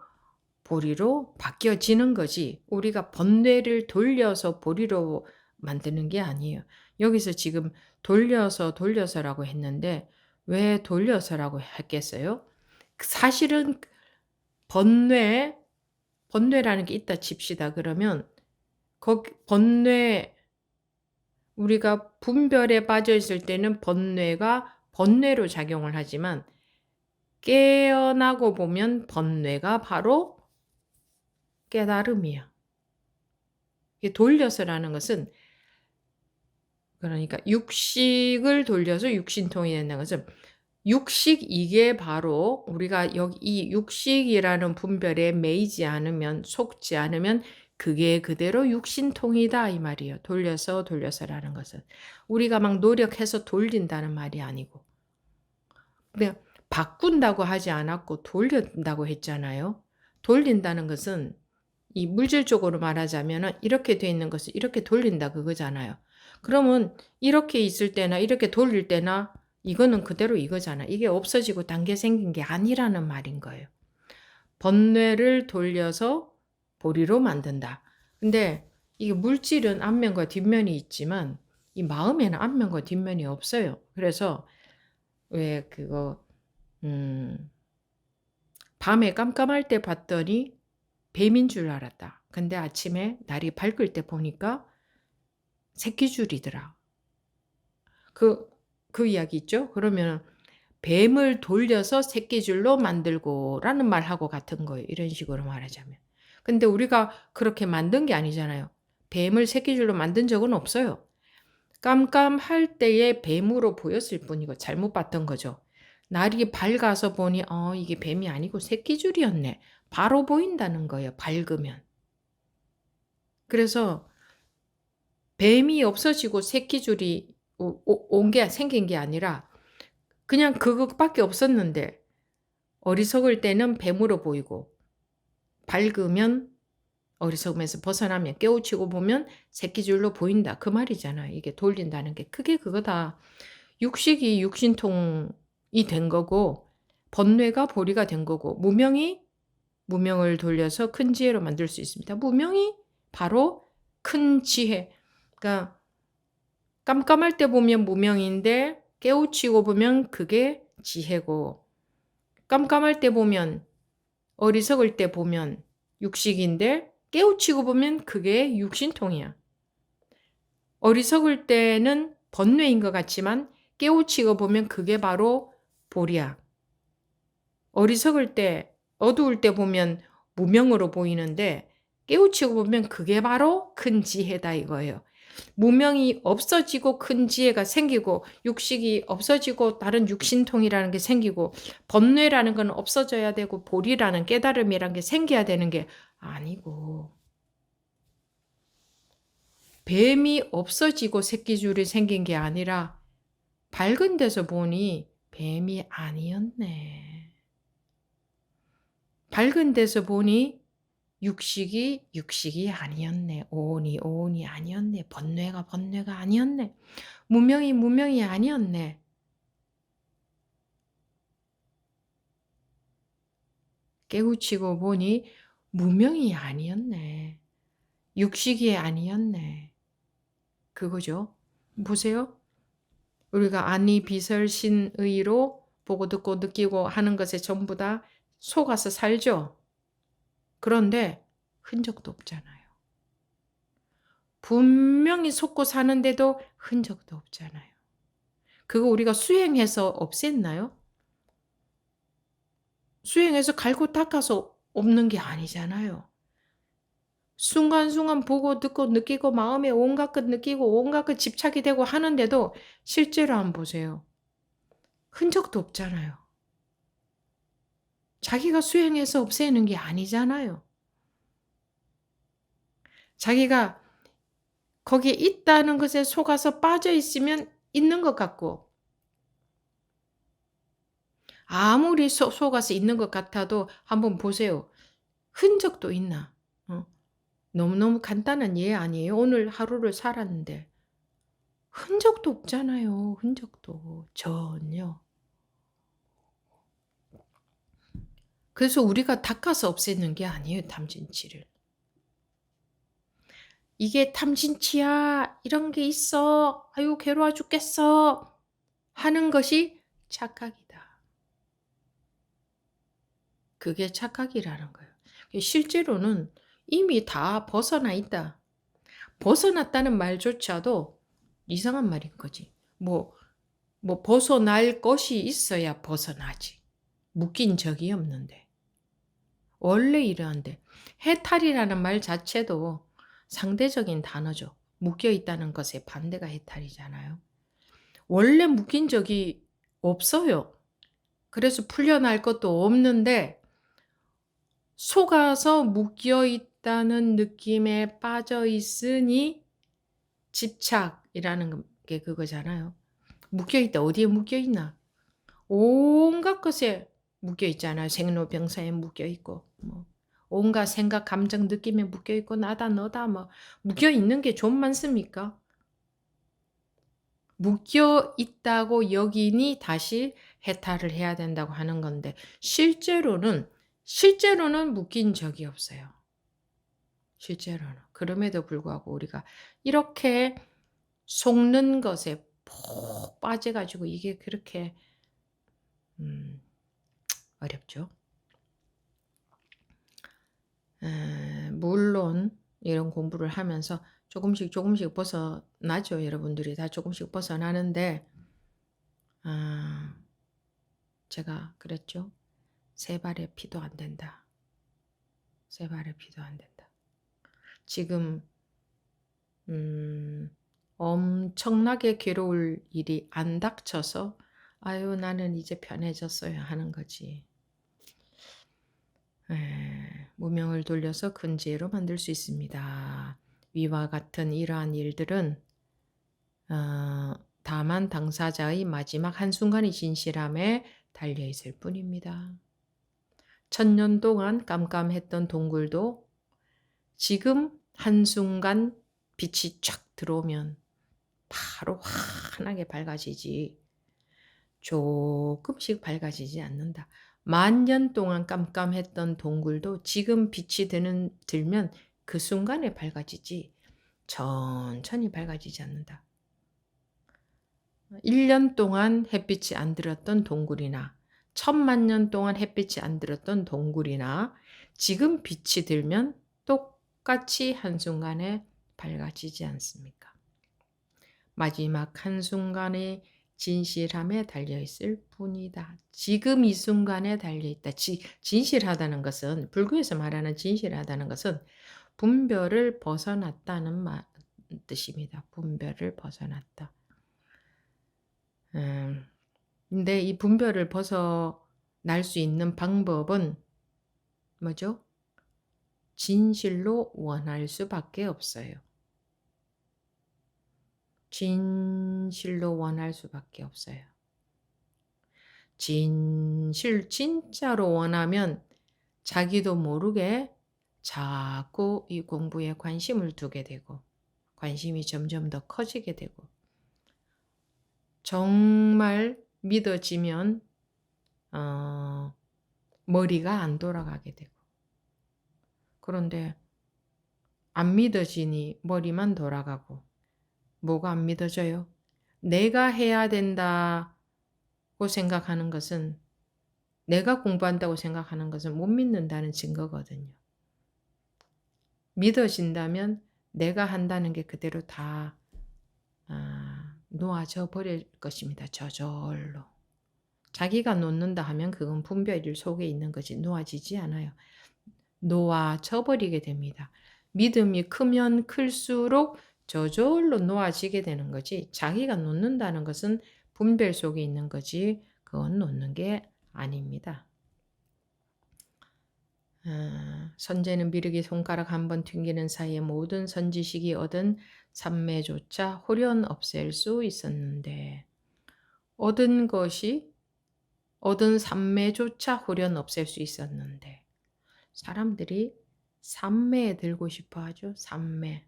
보리로 바뀌어지는 거지. 우리가 번뇌를 돌려서 보리로 만드는 게 아니에요. 여기서 지금 돌려서라고 했는데 왜 돌려서라고 했겠어요? 사실은 번뇌라는 게 있다 칩시다. 그러면 우리가 분별에 빠져 있을 때는 번뇌가 번뇌로 작용을 하지만 깨어나고 보면 번뇌가 바로 깨달음이야. 돌려서라는 것은 그러니까 육식을 돌려서 육신통이 된다는 것은 육식 이게 바로 우리가 여기 이 육식이라는 분별에 속지 않으면 그게 그대로 육신통이다 이 말이에요. 돌려서라는 것은 우리가 막 노력해서 돌린다는 말이 아니고 근데 바꾼다고 하지 않았고 돌린다고 했잖아요. 돌린다는 것은 이 물질적으로 말하자면은 이렇게 돼 있는 것을 이렇게 돌린다 그거잖아요. 그러면 이렇게 있을 때나 이렇게 돌릴 때나 이거는 그대로 이거잖아. 이게 없어지고 단계 생긴 게 아니라는 말인 거예요. 번뇌를 돌려서 보리로 만든다. 근데 이게 물질은 앞면과 뒷면이 있지만 이 마음에는 앞면과 뒷면이 없어요. 그래서 왜 밤에 깜깜할 때 봤더니 뱀인 줄 알았다. 근데 아침에 날이 밝을 때 보니까 새끼줄이더라. 그 이야기 있죠? 그러면 뱀을 돌려서 새끼줄로 만들고 라는 말하고 같은 거예요. 이런 식으로 말하자면. 근데 우리가 그렇게 만든 게 아니잖아요. 뱀을 새끼줄로 만든 적은 없어요. 깜깜할 때에 뱀으로 보였을 뿐이고 잘못 봤던 거죠. 날이 밝아서 보니 이게 뱀이 아니고 새끼줄이었네. 바로 보인다는 거예요. 밝으면. 그래서 뱀이 없어지고 새끼줄이 생긴 게 아니라 그냥 그것밖에 없었는데 어리석을 때는 뱀으로 보이고 밝으면 어리석음에서 벗어나면 깨우치고 보면 새끼줄로 보인다. 그 말이잖아요. 이게 돌린다는 게. 크게 그거다. 육식이 육신통이 된 거고 번뇌가 보리가 된 거고 무명을 돌려서 큰 지혜로 만들 수 있습니다. 무명이 바로 큰 지혜. 그러니까 깜깜할 때 보면 무명인데 깨우치고 보면 그게 지혜고 깜깜할 때 보면 어리석을 때 보면 육식인데 깨우치고 보면 그게 육신통이야. 어리석을 때는 번뇌인 것 같지만 깨우치고 보면 그게 바로 보리야. 어리석을 때, 어두울 때 보면 무명으로 보이는데 깨우치고 보면 그게 바로 큰 지혜다 이거예요. 무명이 없어지고 큰 지혜가 생기고 육식이 없어지고 다른 육신통이라는 게 생기고 번뇌라는 건 없어져야 되고 보리라는 깨달음이라는 게 생겨야 되는 게 아니고 뱀이 없어지고 새끼줄이 생긴 게 아니라 밝은 데서 보니 뱀이 아니었네. 밝은 데서 보니 육식이 아니었네. 오온이 아니었네. 번뇌가 아니었네. 무명이 아니었네. 깨우치고 보니 무명이 아니었네. 육식이 아니었네. 그거죠. 보세요. 우리가 아니 비설신의로 보고 듣고 느끼고 하는 것에 전부 다 속아서 살죠. 그런데 흔적도 없잖아요. 분명히 속고 사는데도 흔적도 없잖아요. 그거 우리가 수행해서 없앴나요? 수행해서 갈고 닦아서 없는 게 아니잖아요. 순간순간 보고 듣고 느끼고 마음에 온갖 것 느끼고 온갖 것 집착이 되고 하는데도 실제로 한번 보세요. 흔적도 없잖아요. 자기가 수행해서 없애는 게 아니잖아요. 자기가 거기에 있다는 것에 속아서 빠져 있으면 있는 것 같고 아무리 속아서 있는 것 같아도 한번 보세요. 흔적도 있나? 너무너무 간단한 예 아니에요? 오늘 하루를 살았는데 흔적도 없잖아요. 흔적도 전혀. 그래서 우리가 닦아서 없애는 게 아니에요. 탐진치를. 이게 탐진치야. 이런 게 있어. 아유 괴로워 죽겠어. 하는 것이 착각이다. 그게 착각이라는 거예요. 실제로는 이미 다 벗어나 있다. 벗어났다는 말조차도 이상한 말인 거지. 뭐 벗어날 것이 있어야 벗어나지. 묶인 적이 없는데. 원래 이러한데. 해탈이라는 말 자체도 상대적인 단어죠. 묶여 있다는 것의 반대가 해탈이잖아요. 원래 묶인 적이 없어요. 그래서 풀려날 것도 없는데 속아서 묶여 있다는 느낌에 빠져 있으니 집착이라는 게 그거잖아요. 묶여 있다. 어디에 묶여 있나? 온갖 것에 묶여 있잖아요. 생로병사에 묶여 있고 온갖 생각, 감정, 느낌에 묶여 있고 나다 너다 묶여 있는 게 좀 많습니까? 묶여 있다고 여기니 다시 해탈을 해야 된다고 하는 건데 실제로는 묶인 적이 없어요. 실제로는. 그럼에도 불구하고 우리가 이렇게 속는 것에 푹 빠져가지고 이게 그렇게 어렵죠. 물론 이런 공부를 하면서 조금씩 벗어나죠. 여러분들이 다 조금씩 벗어나는데 제가 그랬죠. 세 발의 피도 안 된다. 세 발의 피도 안 된다. 지금 엄청나게 괴로울 일이 안 닥쳐서 아유 나는 이제 편해졌어야 하는 거지. 무명을 돌려서 큰 지혜로 만들 수 있습니다. 위와 같은 이러한 일들은 다만 당사자의 마지막 한순간의 진실함에 달려있을 뿐입니다. 1000년 동안 깜깜했던 동굴도 지금 한순간 빛이 쫙 들어오면 바로 환하게 밝아지지. 조금씩 밝아지지 않는다. 10,000년 동안 깜깜했던 동굴도 지금 빛이 들면 그 순간에 밝아지지 천천히 밝아지지 않는다. 1년 동안 햇빛이 안 들었던 동굴이나 10,000년 동안 햇빛이 안 들었던 동굴이나 지금 빛이 들면 똑같이 한순간에 밝아지지 않습니까? 마지막 한순간의 진실함에 달려있을 뿐이다. 지금 이 순간에 달려있다. 진실하다는 것은, 불교에서 말하는 진실하다는 것은 분별을 벗어났다는 뜻입니다. 분별을 벗어났다. 근데 이 분별을 벗어날 수 있는 방법은 뭐죠? 진실로 원할 수밖에 없어요. 진실로 원할 수밖에 없어요. 진짜로 원하면 자기도 모르게 자꾸 이 공부에 관심을 두게 되고 관심이 점점 더 커지게 되고 정말 믿어지면 머리가 안 돌아가게 되고 그런데 안 믿어지니 머리만 돌아가고 뭐가 안 믿어져요? 내가 해야 된다고 생각하는 것은 내가 공부한다고 생각하는 것은 못 믿는다는 증거거든요. 믿어진다면 내가 한다는 게 그대로 다 놓아져 버릴 것입니다. 저절로. 자기가 놓는다 하면 그건 분별일 속에 있는 거지 놓아지지 않아요. 놓아져 버리게 됩니다. 믿음이 크면 클수록 저절로 놓아지게 되는 거지 자기가 놓는다는 것은 분별 속에 있는 거지 그건 놓는 게 아닙니다. 선제는 미륵이 손가락 한 번 튕기는 사이에 모든 선지식이 얻은 삼매조차 홀연 없앨 수 있었는데 얻은 삼매조차 홀연 없앨 수 있었는데 사람들이 삼매에 들고 싶어 하죠. 삼매.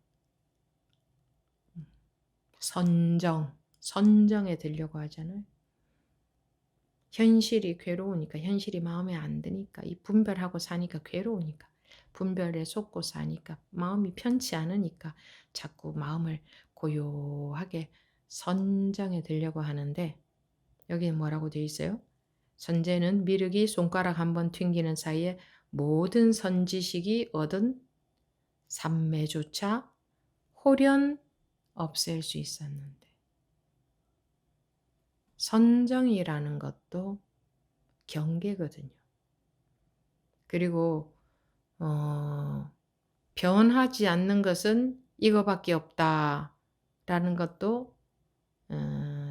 선정에 들려고 하잖아요. 현실이 괴로우니까 현실이 마음에 안 드니까 이 분별하고 사니까 괴로우니까 분별에 속고 사니까 마음이 편치 않으니까 자꾸 마음을 고요하게 선정에 들려고 하는데 여기 뭐라고 되어 있어요? 선제는 미륵이 손가락 한 번 튕기는 사이에 모든 선지식이 얻은 삼매조차 홀연 없앨 수 있었는데 선정이라는 것도 경계거든요. 그리고 변하지 않는 것은 이거밖에 없다라는 것도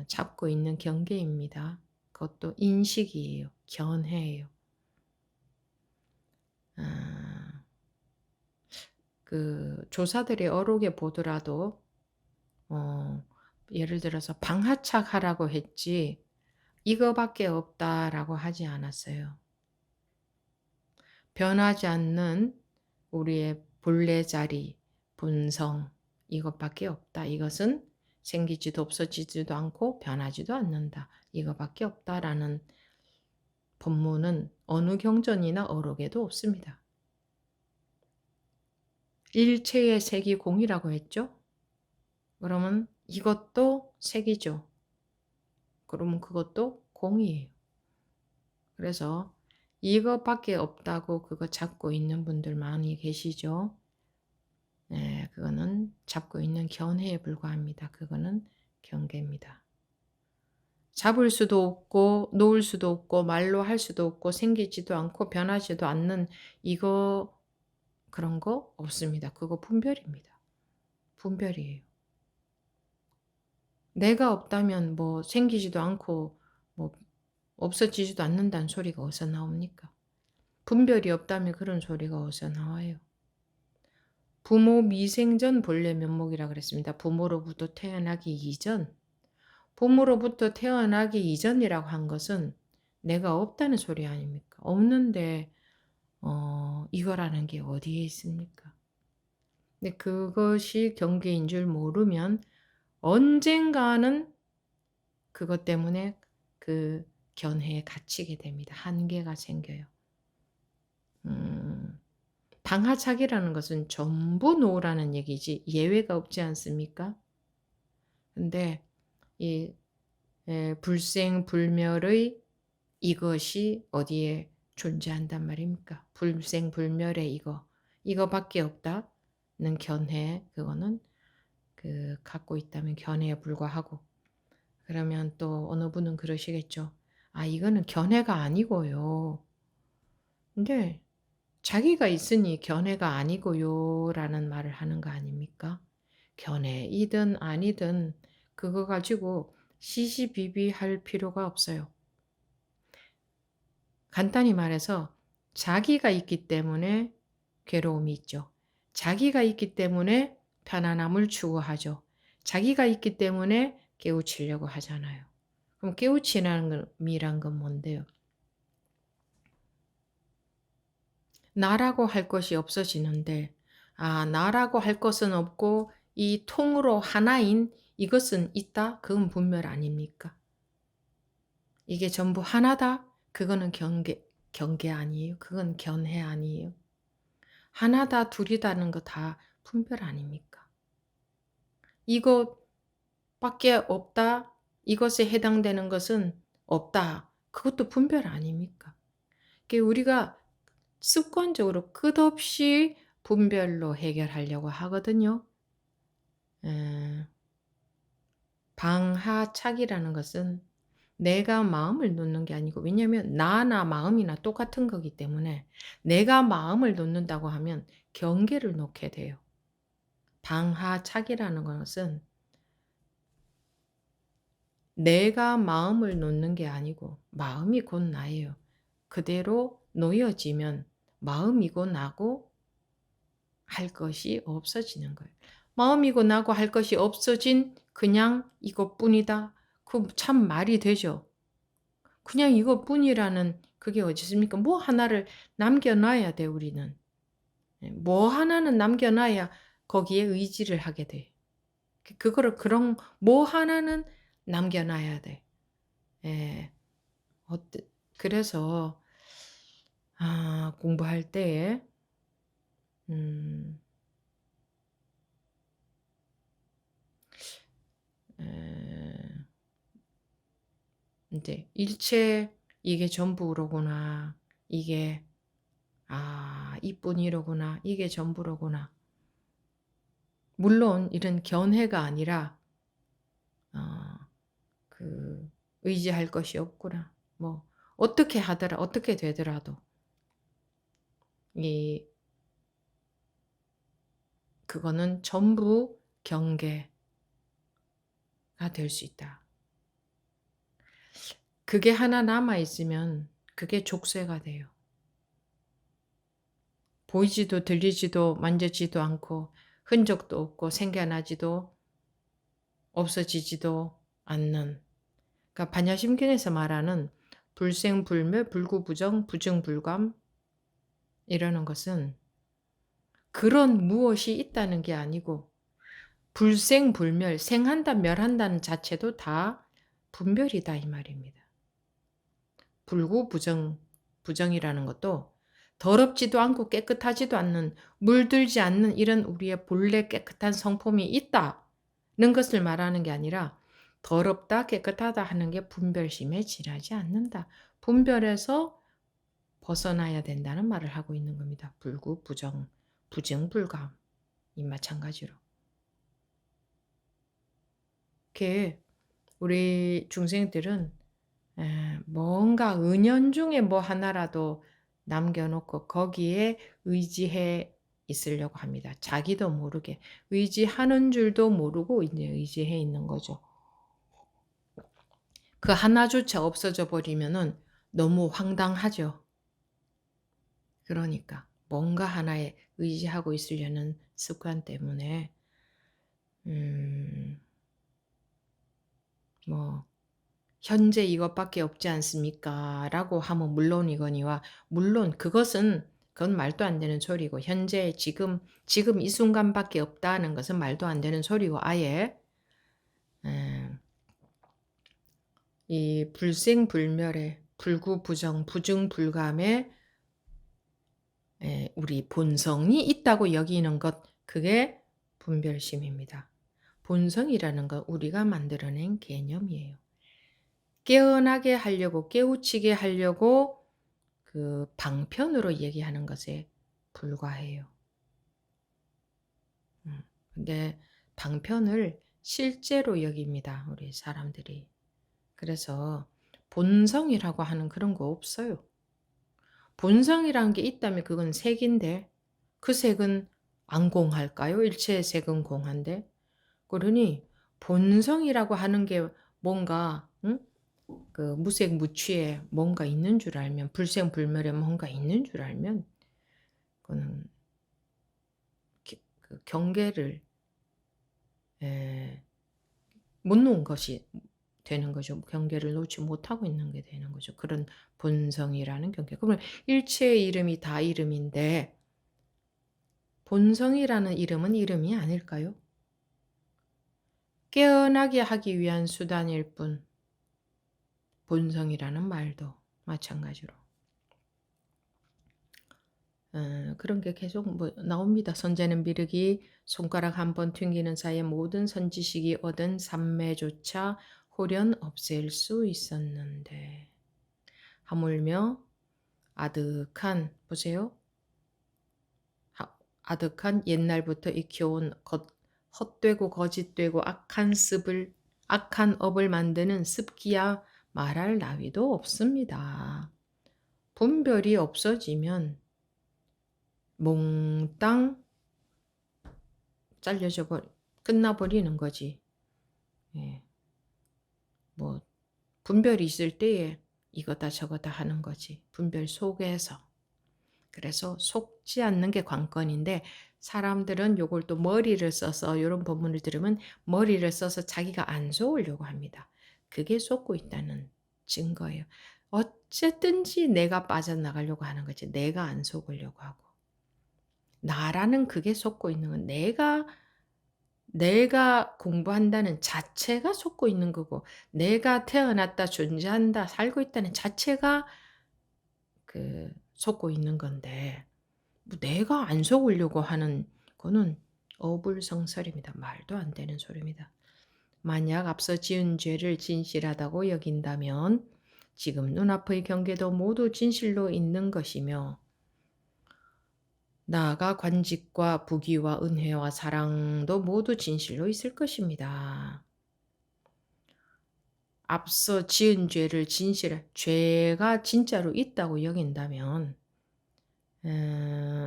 잡고 있는 경계입니다. 그것도 인식이에요. 견해예요. 그 조사들의 어록에 보더라도 예를 들어서 방하착하라고 했지 이거밖에 없다라고 하지 않았어요. 변하지 않는 우리의 본래 자리, 본성 이것밖에 없다. 이것은 생기지도 없어지지도 않고 변하지도 않는다. 이거밖에 없다라는 본문은 어느 경전이나 어록에도 없습니다. 일체의 색이 공이라고 했죠? 그러면 이것도 색이죠. 그러면 그것도 공이에요. 그래서 이것밖에 없다고 그거 잡고 있는 분들 많이 계시죠? 네, 그거는 잡고 있는 견해에 불과합니다. 그거는 경계입니다. 잡을 수도 없고 놓을 수도 없고 말로 할 수도 없고 생기지도 않고 변하지도 않는 이거 그런 거 없습니다. 그거 분별입니다. 분별이에요. 내가 없다면 뭐 생기지도 않고 뭐 없어지지도 않는다는 소리가 어디서 나옵니까? 분별이 없다면 그런 소리가 어디서 나와요? 부모 미생전 본래 면목이라 그랬습니다. 부모로부터 태어나기 이전. 부모로부터 태어나기 이전이라고 한 것은 내가 없다는 소리 아닙니까? 없는데 이거라는 게 어디에 있습니까? 근데 그것이 경계인 줄 모르면 언젠가는 그것 때문에 그 견해에 갇히게 됩니다. 한계가 생겨요. 방하차기라는 것은 전부 놓으라는 얘기지 예외가 없지 않습니까? 근데 이 불생불멸의 이것이 어디에 존재한단 말입니까? 불생불멸의 이거밖에 없다는 견해, 그거는 그 갖고 있다면 견해에 불과하고, 그러면 또 어느 분은 그러시겠죠. 아, 이거는 견해가 아니고요. 근데 자기가 있으니 견해가 아니고요 라는 말을 하는 거 아닙니까? 견해이든 아니든 그거 가지고 시시비비할 필요가 없어요. 간단히 말해서 자기가 있기 때문에 괴로움이 있죠. 자기가 있기 때문에 편안함을 추구하죠. 자기가 있기 때문에 깨우치려고 하잖아요. 그럼 깨우치라는 건 뭔데요? 나라고 할 것이 없어지는데, 나라고 할 것은 없고 이 통으로 하나인 이것은 있다? 그건 분별 아닙니까? 이게 전부 하나다? 그거는 경계 아니에요. 그건 견해 아니에요. 하나다, 둘이다는 거 다 분별 아닙니까? 이것밖에 없다? 이것에 해당되는 것은 없다. 그것도 분별 아닙니까? 우리가 습관적으로 끝없이 분별로 해결하려고 하거든요. 방하착이라는 것은 내가 마음을 놓는 게 아니고, 왜냐하면 나나 마음이나 똑같은 거기 때문에 내가 마음을 놓는다고 하면 경계를 놓게 돼요. 방하착이라는 것은 내가 마음을 놓는 게 아니고 마음이 곧 나예요. 그대로 놓여지면 마음이고 나고 할 것이 없어지는 거예요. 마음이고 나고 할 것이 없어진 그냥 이것뿐이다. 그 참 말이 되죠. 그냥 이것뿐이라는 그게 어디 있습니까? 뭐 하나를 남겨놔야 돼, 우리는. 뭐 하나는 남겨놔야 거기에 의지를 하게 돼. 그런 뭐 하나는 남겨놔야 돼. 예. 그래서 공부할 때에 음, 에, 이제 일체 이게 전부로구나. 이게 이뿐이로구나. 이게 전부로구나. 물론 이런 견해가 아니라 그 의지할 것이 없구나. 뭐 어떻게 되더라도 그거는 전부 경계가 될 수 있다. 그게 하나 남아 있으면 그게 족쇄가 돼요. 보이지도 들리지도 만져지도 않고 흔적도 없고 생겨나지도 없어지지도 않는, 그러니까 반야심경에서 말하는 불생불멸, 불구부정, 부증불감 이러는 것은 그런 무엇이 있다는 게 아니고 불생불멸, 생한다 멸한다는 자체도 다 분별이다 이 말입니다. 불구부정, 부정이라는 것도 더럽지도 않고 깨끗하지도 않는, 물들지 않는 이런 우리의 본래 깨끗한 성품이 있다는 것을 말하는 게 아니라 더럽다 깨끗하다 하는 게 분별심에 지나지 않는다. 분별에서 벗어나야 된다는 말을 하고 있는 겁니다. 불구부정, 부정불감 이 마찬가지로. 이렇게 우리 중생들은 뭔가 은연중에 뭐 하나라도 남겨놓고 거기에 의지해 있으려고 합니다. 자기도 모르게 의지하는 줄도 모르고 이제 의지해 있는 거죠. 그 하나조차 없어져 버리면은 너무 황당하죠. 그러니까 뭔가 하나에 의지하고 있으려는 습관 때문에 뭐 "현재 이것밖에 없지 않습니까?" 라고 하면 물론이거니와 물론 그건 말도 안 되는 소리고 현재 지금 이 순간밖에 없다는 것은 말도 안 되는 소리고 아예 에, 이 불생불멸의 불구부정 부증불감의 우리 본성이 있다고 여기는 것 그게 분별심입니다. 본성이라는 건 우리가 만들어낸 개념이에요. 깨어나게 하려고 깨우치게 하려고 그 방편으로 얘기하는 것에 불과해요. 근데 방편을 실제로 여깁니다. 우리 사람들이. 그래서 본성이라고 하는 그런 거 없어요. 본성이라는 게 있다면 그건 색인데 그 색은 안 공할까요? 일체의 색은 공한데. 그러니 본성이라고 하는 게 뭔가 그 무색무취에 뭔가 있는 줄 알면 불생불멸에 뭔가 있는 줄 알면 그거는 그 경계를 못 놓은 것이 되는 거죠. 경계를 놓지 못하고 있는 게 되는 거죠. 그런 본성이라는 경계. 그러면 일체의 이름이 다 이름인데 본성이라는 이름은 이름이 아닐까요? 깨어나게 하기 위한 수단일 뿐 본성이라는 말도 마찬가지로 그런 게 계속 뭐 나옵니다. 선제는 미르기 손가락 한 번 튕기는 사이에 모든 선지식이 얻은 삼매조차 홀연 없앨 수 있었는데 하물며 아득한 보세요. 아득한 옛날부터 익혀온 헛되고 거짓되고 악한 업을 만드는 습기야 말할 나위도 없습니다. 분별이 없어지면 몽땅 끝나버리는 거지. 예. 뭐 분별이 있을 때에 이거다 저거다 하는 거지. 분별 속에서. 그래서 속지 않는 게 관건인데 사람들은 요걸 또 머리를 써서 이런 본문을 들으면 머리를 써서 자기가 안 속으려고 합니다. 그게 속고 있다는 증거예요. 어쨌든지 내가 빠져나가려고 하는 거지. 내가 안 속으려고 하고. 나라는 그게 속고 있는 건 내가 공부한다는 자체가 속고 있는 거고 내가 태어났다 존재한다 살고 있다는 자체가 그 속고 있는 건데 뭐 내가 안 속으려고 하는 거는 어불성설입니다. 말도 안 되는 소리입니다. 만약 앞서 지은 죄를 진실하다고 여긴다면 지금 눈앞의 경계도 모두 진실로 있는 것이며 나아가 관직과 부귀와 은혜와 사랑도 모두 진실로 있을 것입니다. 앞서 지은 죄가 진짜로 있다고 여긴다면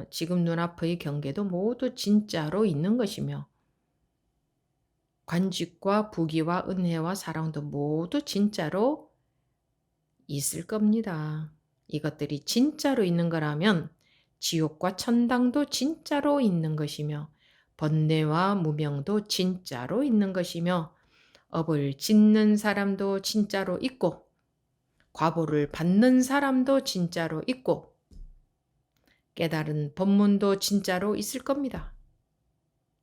지금 눈앞의 경계도 모두 진짜로 있는 것이며 관직과 부귀와 은혜와 사랑도 모두 진짜로 있을 겁니다. 이것들이 진짜로 있는 거라면 지옥과 천당도 진짜로 있는 것이며 번뇌와 무명도 진짜로 있는 것이며 업을 짓는 사람도 진짜로 있고 과보를 받는 사람도 진짜로 있고 깨달은 법문도 진짜로 있을 겁니다.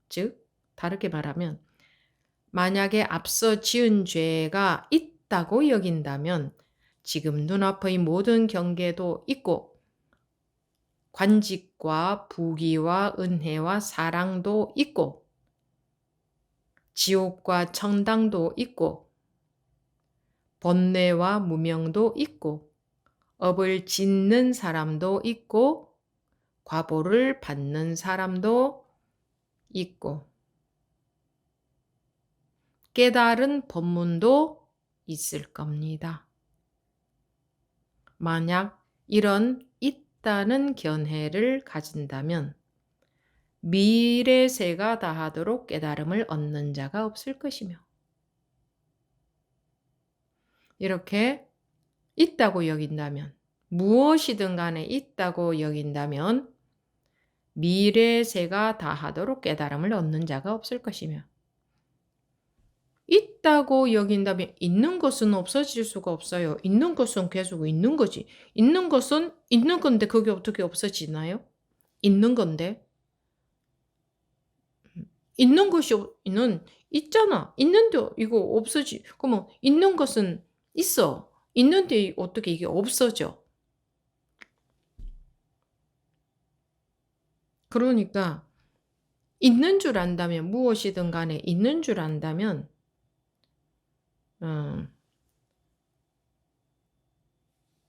즉 다르게 말하면 만약에 앞서 지은 죄가 있다고 여긴다면 지금 눈앞의 모든 경계도 있고 관직과 부귀와 은혜와 사랑도 있고 지옥과 천당도 있고 번뇌와 무명도 있고 업을 짓는 사람도 있고 과보를 받는 사람도 있고 깨달은 법문도 있을 겁니다. 만약 이런 있다는 견해를 가진다면 미래세가 다하도록 깨달음을 얻는 자가 없을 것이며, 이렇게 있다고 여긴다면, 무엇이든 간에 있다고 여긴다면 미래세가 다하도록 깨달음을 얻는 자가 없을 것이며, 있다고 여긴다면 있는 것은 없어질 수가 없어요. 있는 것은 계속 있는 거지. 있는 것은 있는 건데 그게 어떻게 없어지나요? 있는 건데. 있는 것이 있잖아. 있는데 이거 없어지. 그러면 있는 것은 있어. 있는데 어떻게 이게 없어져? 그러니까 있는 줄 안다면, 무엇이든 간에 있는 줄 안다면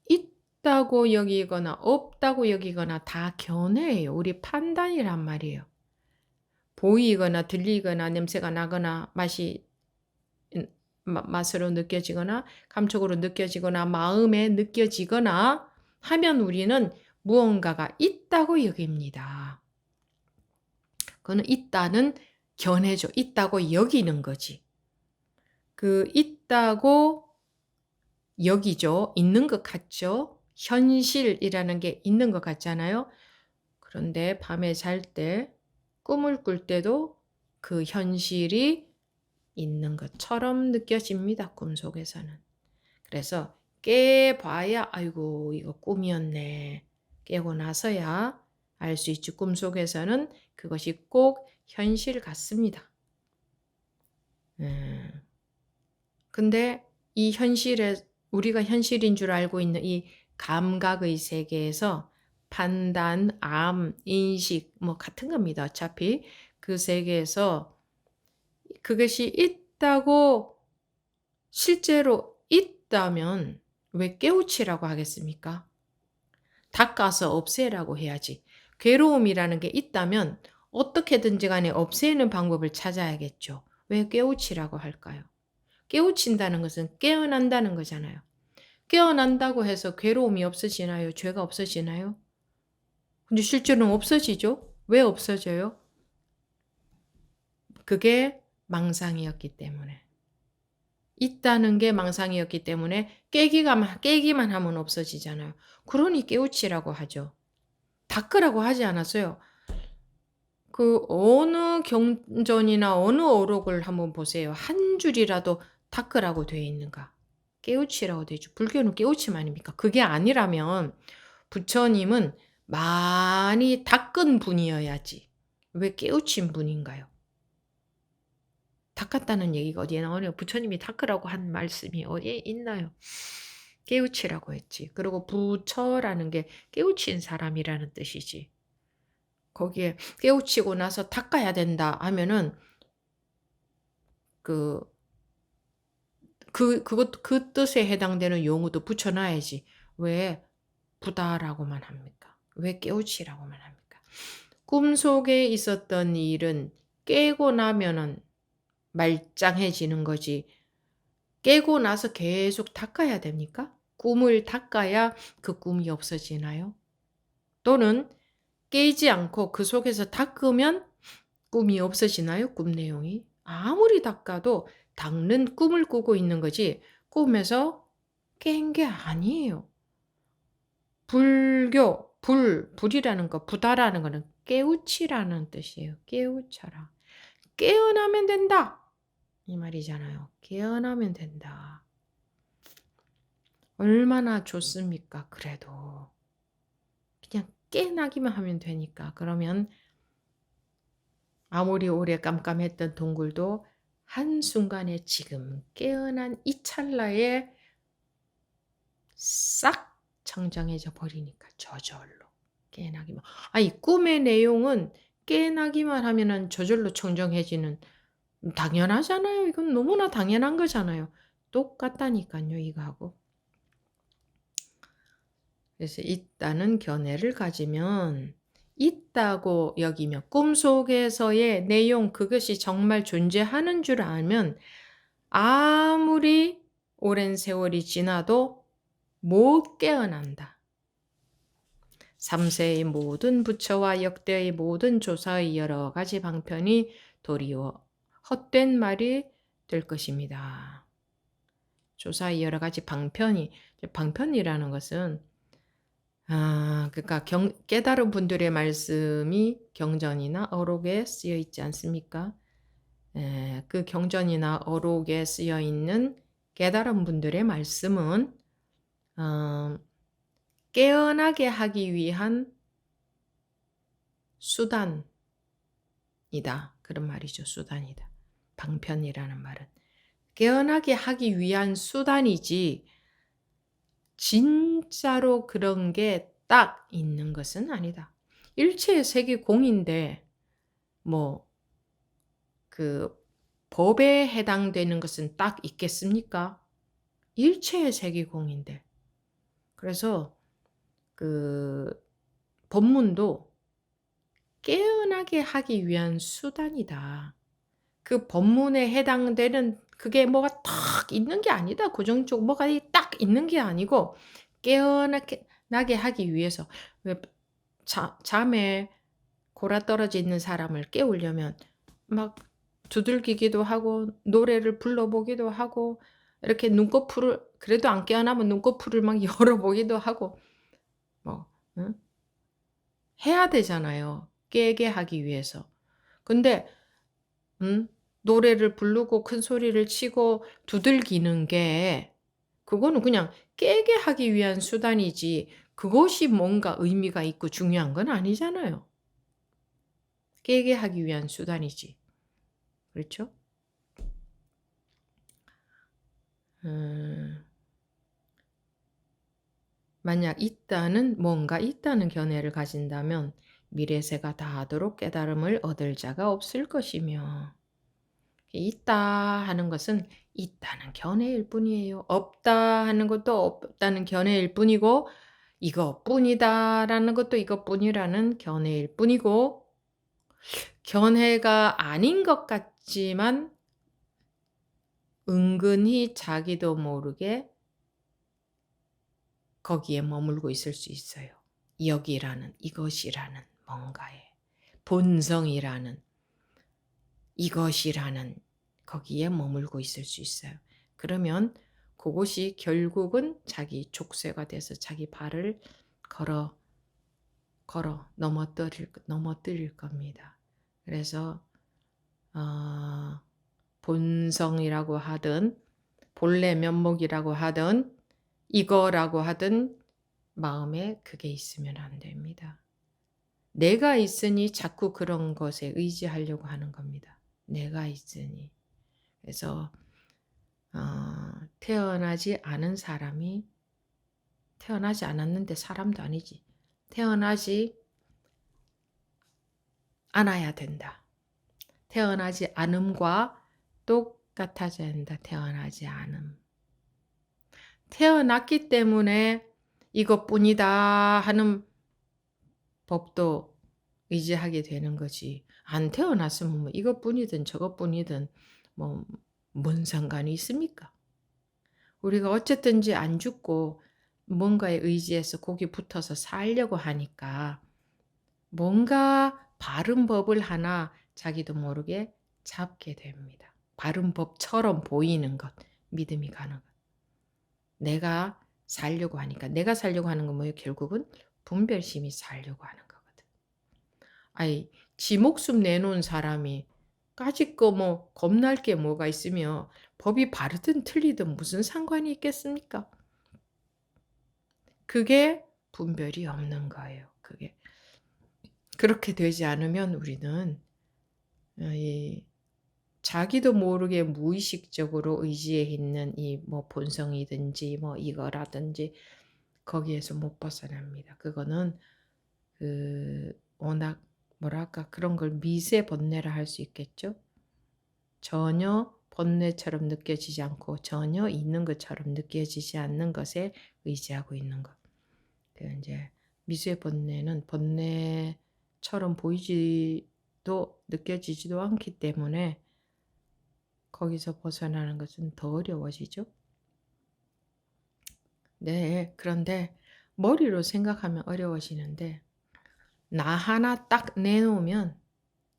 있다고 여기거나 없다고 여기거나 다 견해예요. 우리 판단이란 말이에요. 보이거나 들리거나 냄새가 나거나 맛으로 느껴지거나 감촉으로 느껴지거나 마음에 느껴지거나 하면 우리는 무언가가 있다고 여깁니다. 그거는 있다는 견해죠. 있다고 여기는 거지. 그 있다고 여기죠. 있는 것 같죠. 현실이라는 게 있는 것 같잖아요. 그런데 밤에 잘 때, 꿈을 꿀 때도 그 현실이 있는 것처럼 느껴집니다. 꿈속에서는. 그래서 깨봐야 아이고 이거 꿈이었네. 깨고 나서야 알 수 있지. 꿈속에서는 그것이 꼭 현실 같습니다. 근데 이 현실에, 우리가 현실인 줄 알고 있는 이 감각의 세계에서 판단, 암, 인식 뭐 같은 겁니다. 어차피 그 세계에서 그것이 있다고, 실제로 있다면 왜 깨우치라고 하겠습니까? 닦아서 없애라고 해야지. 괴로움이라는 게 있다면 어떻게든지 간에 없애는 방법을 찾아야겠죠. 왜 깨우치라고 할까요? 깨우친다는 것은 깨어난다는 거잖아요. 깨어난다고 해서 괴로움이 없어지나요? 죄가 없어지나요? 근데 실제로는 없어지죠? 왜 없어져요? 그게 망상이었기 때문에. 있다는 게 망상이었기 때문에 깨기만 하면 없어지잖아요. 그러니 깨우치라고 하죠. 닦으라고 하지 않았어요. 그 어느 경전이나 어느 어록을 한번 보세요. 한 줄이라도 닦으라고 되어 있는가? 깨우치라고 되어 있죠. 불교는 깨우침 아닙니까? 그게 아니라면 부처님은 많이 닦은 분이어야지. 왜 깨우친 분인가요? 닦았다는 얘기가 어디에 나오냐요? 부처님이 닦으라고 한 말씀이 어디에 있나요? 깨우치라고 했지. 그리고 부처라는 게 깨우친 사람이라는 뜻이지. 거기에 깨우치고 나서 닦아야 된다 하면은 그 뜻에 해당되는 용어도 붙여놔야지. 왜 부다라고만 합니까? 왜 깨우치라고만 합니까? 꿈속에 있었던 일은 깨고 나면은 말짱해지는 거지. 깨고 나서 계속 닦아야 됩니까? 꿈을 닦아야 그 꿈이 없어지나요? 또는 깨지 않고 그 속에서 닦으면 꿈이 없어지나요? 꿈 내용이? 아무리 닦아도 닦는 꿈을 꾸고 있는 거지 꿈에서 깬 게 아니에요. 불이라는 거, 부다라는 거는 깨우치라는 뜻이에요. 깨우쳐라. 깨어나면 된다. 이 말이잖아요. 깨어나면 된다. 얼마나 좋습니까? 그래도. 그냥 깨나기만 하면 되니까. 그러면 아무리 오래 깜깜했던 동굴도 한순간에 지금 깨어난 이 찰나에 싹 청정해져 버리니까 저절로 깨나기만. 아니 꿈의 내용은 깨나기만 하면은 저절로 청정해지는, 당연하잖아요. 이건 너무나 당연한 거잖아요. 똑같다니까요, 이거하고. 그래서 있다는 견해를 가지면 있다고 여기며 꿈속에서의 내용 그것이 정말 존재하는 줄 알면 아무리 오랜 세월이 지나도 못 깨어난다. 3세의 모든 부처와 역대의 모든 조사의 여러 가지 방편이 도리어 헛된 말이 될 것입니다. 조사의 여러 가지 방편이라는 것은 그러니까 깨달은 분들의 말씀이 경전이나 어록에 쓰여 있지 않습니까? 그 경전이나 어록에 쓰여 있는 깨달은 분들의 말씀은 깨어나게 하기 위한 수단이다. 그런 말이죠. 수단이다. 방편이라는 말은 깨어나게 하기 위한 수단이지 진짜로 그런 게 딱 있는 것은 아니다. 일체의 세계 공인데 그 법에 해당되는 것은 딱 있겠습니까? 일체의 세계 공인데. 그래서 그 법문도 깨어나게 하기 위한 수단이다. 그 법문에 해당되는 그게 뭐가 딱 있는 게 아니다. 고정적 뭐가 딱 있는 게 아니고 깨어나게 하기 위해서 왜 잠에 골아떨어져 있는 사람을 깨우려면 막 두들기기도 하고 노래를 불러보기도 하고 이렇게 눈꺼풀을 그래도 안 깨어나면 눈꺼풀을 막 열어보기도 하고 응? 해야 되잖아요. 깨게 하기 위해서. 근데 노래를 부르고 큰 소리를 치고 두들기는 게 그거는 그냥 깨게 하기 위한 수단이지 그것이 뭔가 의미가 있고 중요한 건 아니잖아요. 깨게 하기 위한 수단이지. 그렇죠? 만약 뭔가 있다는 견해를 가진다면 미래세가 다하도록 깨달음을 얻을 자가 없을 것이며 있다 하는 것은 있다는 견해일 뿐이에요. 없다 하는 것도 없다는 견해일 뿐이고 이것뿐이다라는 것도 이것뿐이라는 견해일 뿐이고 견해가 아닌 것 같지만 은근히 자기도 모르게 거기에 머물고 있을 수 있어요. 여기라는 이것이라는 뭔가에 본성이라는 이것이라는 거기에 머물고 있을 수 있어요. 그러면 그것이 결국은 자기 족쇄가 돼서 자기 발을 걸어 넘어뜨릴 겁니다. 그래서 본성이라고 하든 본래 면목이라고 하든 이거라고 하든 마음에 그게 있으면 안 됩니다. 내가 있으니 자꾸 그런 것에 의지하려고 하는 겁니다. 내가 있으니. 그래서 태어나지 않았는데 사람도 아니지. 태어나지 않아야 된다. 태어나지 않음과 똑같아져야 된다. 태어나지 않음. 태어났기 때문에 이것뿐이다 하는 법도 의지하게 되는 거지. 안 태어났으면 뭐 이것뿐이든 저것뿐이든 뭔 상관이 있습니까? 우리가 어쨌든지 안 죽고 뭔가에 의지해서 거기 붙어서 살려고 하니까 뭔가 바른 법을 하나 자기도 모르게 잡게 됩니다. 바른 법처럼 보이는 것, 믿음이 가는 것. 내가 살려고 하니까 내가 살려고 하는 건 뭐예요? 결국은 분별심이 살려고 하는 거거든. 아이, 지 목숨 내놓은 사람이 까짓 거 겁날 게 뭐가 있으며 법이 바르든 틀리든 무슨 상관이 있겠습니까? 그게 분별이 없는 거예요. 그게 그렇게 되지 않으면 우리는 자기도 모르게 무의식적으로 의지해 있는 이 본성이든지 이거라든지 거기에서 못 벗어납니다. 그거는 워낙 뭐랄까 그런 걸 미세 번뇌라 할 수 있겠죠. 전혀 번뇌처럼 느껴지지 않고 전혀 있는 것처럼 느껴지지 않는 것에 의지하고 있는 것. 이제 미세 번뇌는 번뇌처럼 보이지도 느껴지지도 않기 때문에 거기서 벗어나는 것은 더 어려워지죠. 네, 그런데 머리로 생각하면 어려워지는데 나 하나 딱 내놓으면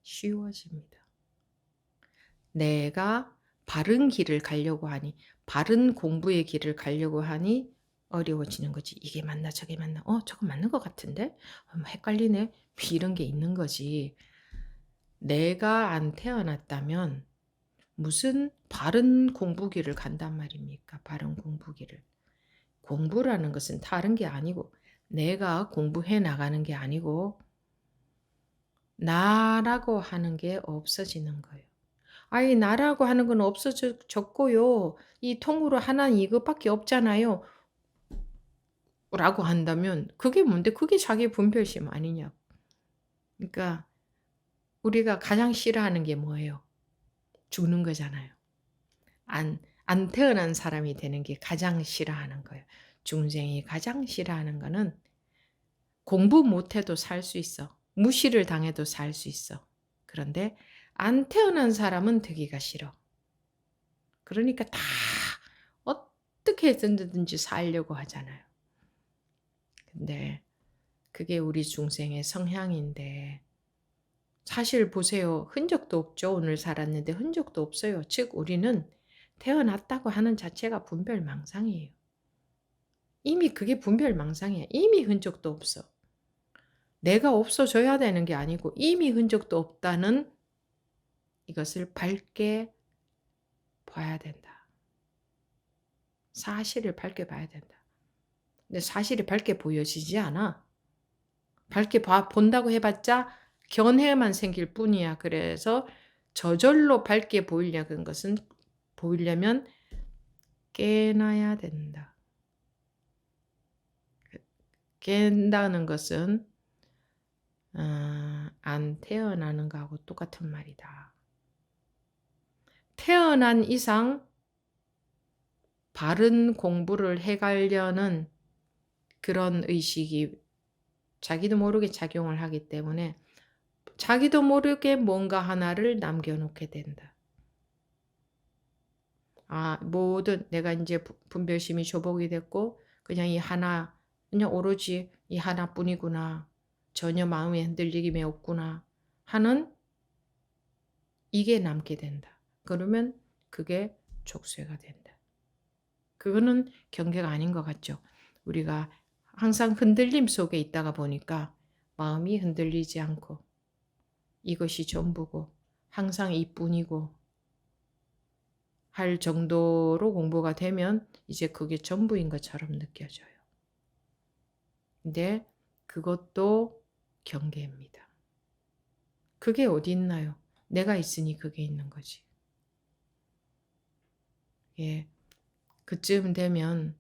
쉬워집니다. 내가 바른 길을 가려고 하니, 바른 공부의 길을 가려고 하니 어려워지는 거지. 이게 맞나 저게 맞나? 저거 맞는 것 같은데? 헷갈리네. 이런 게 있는 거지. 내가 안 태어났다면 무슨 바른 공부길을 간단 말입니까? 바른 공부길을. 공부라는 것은 다른 게 아니고 내가 공부해 나가는 게 아니고 나라고 하는 게 없어지는 거예요. 아이, 나라고 하는 건 없어졌고요. 이 통으로 하나는 이것밖에 없잖아요. 라고 한다면 그게 뭔데? 그게 자기 분별심 아니냐. 그러니까 우리가 가장 싫어하는 게 뭐예요? 죽는 거잖아요. 안 태어난 사람이 되는 게 가장 싫어하는 거예요. 중생이 가장 싫어하는 거는 공부 못해도 살 수 있어. 무시를 당해도 살 수 있어. 그런데 안 태어난 사람은 되기가 싫어. 그러니까 다 어떻게 해서든지 살려고 하잖아요. 근데 그게 우리 중생의 성향인데 사실 보세요. 흔적도 없죠. 오늘 살았는데 흔적도 없어요. 즉 우리는 태어났다고 하는 자체가 분별망상이에요. 이미 그게 분별망상이야. 이미 흔적도 없어. 내가 없어져야 되는 게 아니고 이미 흔적도 없다는 이것을 밝게 봐야 된다. 사실을 밝게 봐야 된다. 근데 사실이 밝게 보여지지 않아. 밝게 본다고 해봤자 견해만 생길 뿐이야. 그래서 저절로 밝게 보이려는 것은 보이려면 깨놔야 된다. 깬다는 것은 안 태어나는 거하고 똑같은 말이다. 태어난 이상 바른 공부를 해가려는 그런 의식이 자기도 모르게 작용을 하기 때문에 자기도 모르게 뭔가 하나를 남겨놓게 된다. 모든 내가 이제 분별심이 조복이 됐고 그냥 이 하나, 그냥 오로지 이 하나뿐이구나. 전혀 마음의 흔들림이 없구나 하는 이게 남게 된다. 그러면 그게 족쇄가 된다. 그거는 경계가 아닌 것 같죠. 우리가 항상 흔들림 속에 있다가 보니까 마음이 흔들리지 않고 이것이 전부고 항상 이뿐이고 할 정도로 공부가 되면 이제 그게 전부인 것처럼 느껴져요. 근데 그것도 경계입니다. 그게 어디 있나요? 내가 있으니 그게 있는 거지. 예, 그쯤 되면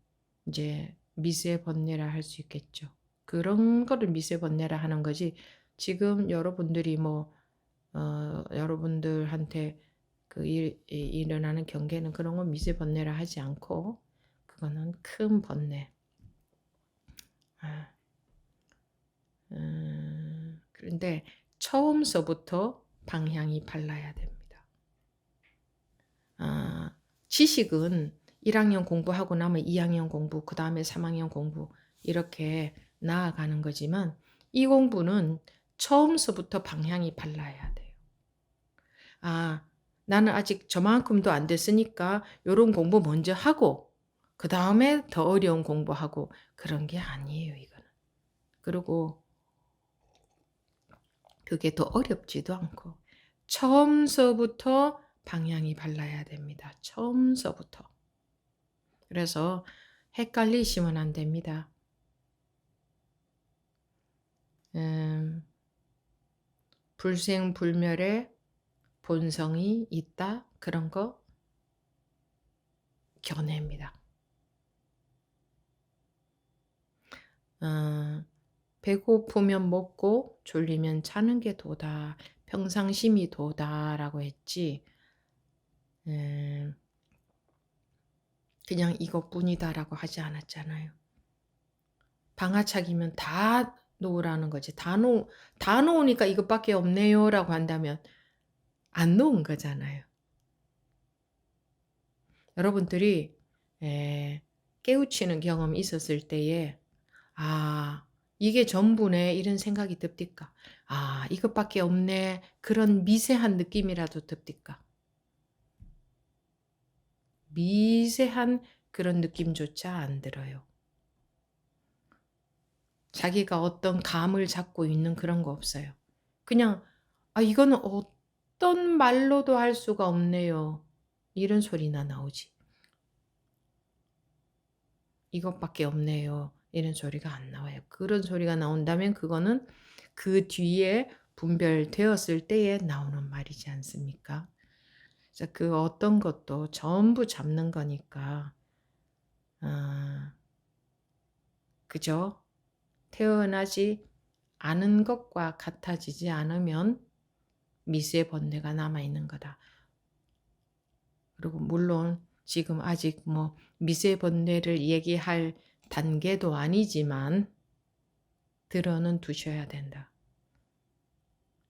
이제 미세번뇌라 할 수 있겠죠. 그런 거를 미세번뇌라 하는 거지. 지금 여러분들이 여러분들한테 일어나는 경계는 그런 건 미세번뇌라 하지 않고 그거는 큰 번뇌. 그런데 처음서부터 방향이 달라야 됩니다. 지식은 1학년 공부하고 나면 2학년 공부, 그 다음에 3학년 공부 이렇게 나아가는 거지만 이 공부는 처음서부터 방향이 달라야 돼요. 나는 아직 저만큼도 안 됐으니까 이런 공부 먼저 하고 그 다음에 더 어려운 공부하고 그런 게 아니에요, 이거는. 그리고 그게 더 어렵지도 않고 처음서부터 방향이 달라야 됩니다. 처음서부터. 그래서 헷갈리시면 안 됩니다. 불생불멸의 본성이 있다. 그런 거 견해입니다. 배고프면 먹고 졸리면 자는 게 도다. 평상심이 도다라고 했지. 그냥 이것뿐이다라고 하지 않았잖아요. 방아차기면 다 놓으라는 거지. 다 놓으니까 이것밖에 없네요라고 한다면 안 놓은 거잖아요. 여러분들이 깨우치는 경험이 있었을 때에 아, 이게 전부네 이런 생각이 듭니까? 아, 이것밖에 없네 그런 미세한 느낌이라도 듭니까? 미세한 그런 느낌조차 안 들어요. 자기가 어떤 감을 잡고 있는 그런 거 없어요. 그냥 아, 이거는 어떤 말로도 할 수가 없네요. 이런 소리나 나오지. 이것밖에 없네요. 이런 소리가 안 나와요. 그런 소리가 나온다면 그거는 그 뒤에 분별되었을 때에 나오는 말이지 않습니까? 그래서 그 어떤 것도 전부 잡는 거니까, 아, 그죠? 태어나지 않은 것과 같아지지 않으면 미세 번뇌가 남아있는 거다. 그리고 물론 지금 아직 뭐 미세 번뇌를 얘기할 단계도 아니지만 들어는 두셔야 된다.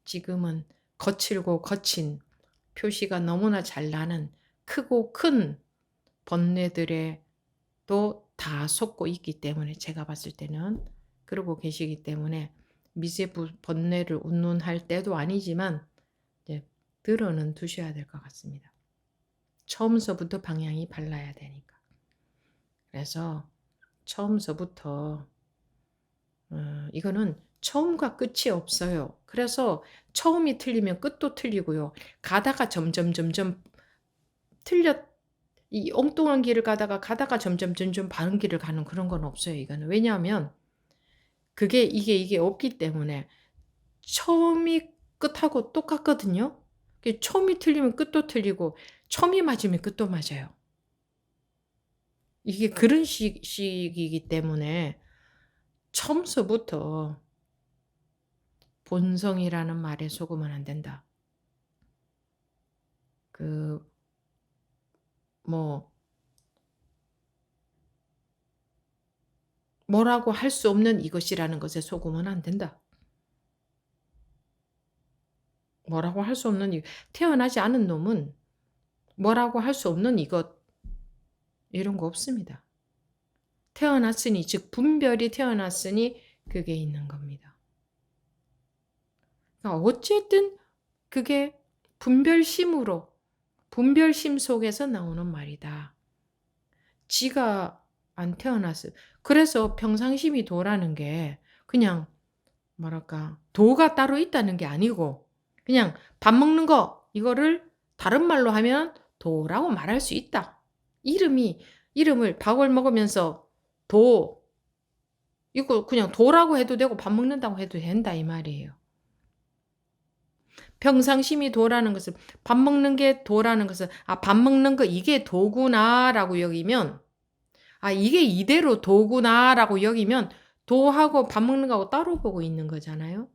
지금은 거칠고 거친 표시가 너무나 잘 나는 크고 큰 번뇌들에 또 다 속고 있기 때문에 제가 봤을 때는 그러고 계시기 때문에 미세 번뇌를 운운할 때도 아니지만 이제 들어는 두셔야 될 것 같습니다. 처음서부터 방향이 발라야 되니까. 그래서 처음서부터 이거는 처음과 끝이 없어요. 그래서 처음이 틀리면 끝도 틀리고요. 가다가 점점 이 엉뚱한 길을 가다가 점점 바른 길을 가는 그런 건 없어요. 이거는 왜냐하면 이게 없기 때문에 처음이 끝하고 똑같거든요. 처음이 틀리면 끝도 틀리고 처음이 맞으면 끝도 맞아요. 이게 그런 식이기 때문에 처음서부터 본성이라는 말에 속으면 안 된다. 뭐라고 할 수 없는 이것이라는 것에 속으면 안 된다. 뭐라고 할 수 없는 태어나지 않은 놈은 뭐라고 할 수 없는 이것 이런 거 없습니다. 태어났으니 즉 분별이 태어났으니 그게 있는 겁니다. 그러니까 어쨌든 그게 분별심 속에서 나오는 말이다. 지가 안 태어났어요. 그래서 평상심이 도라는 게 그냥 뭐랄까 도가 따로 있다는 게 아니고 그냥 밥 먹는 거 이거를 다른 말로 하면 도라고 말할 수 있다. 이름을 밥을 먹으면서 도 이거 그냥 도라고 해도 되고 밥 먹는다고 해도 된다 이 말이에요. 평상심이 도라는 것을 밥 먹는 게 도라는 것을 밥 먹는 거 이게 도구나라고 여기면 이게 이대로 도구나라고 여기면 도하고 밥 먹는 거하고 따로 보고 있는 거잖아요.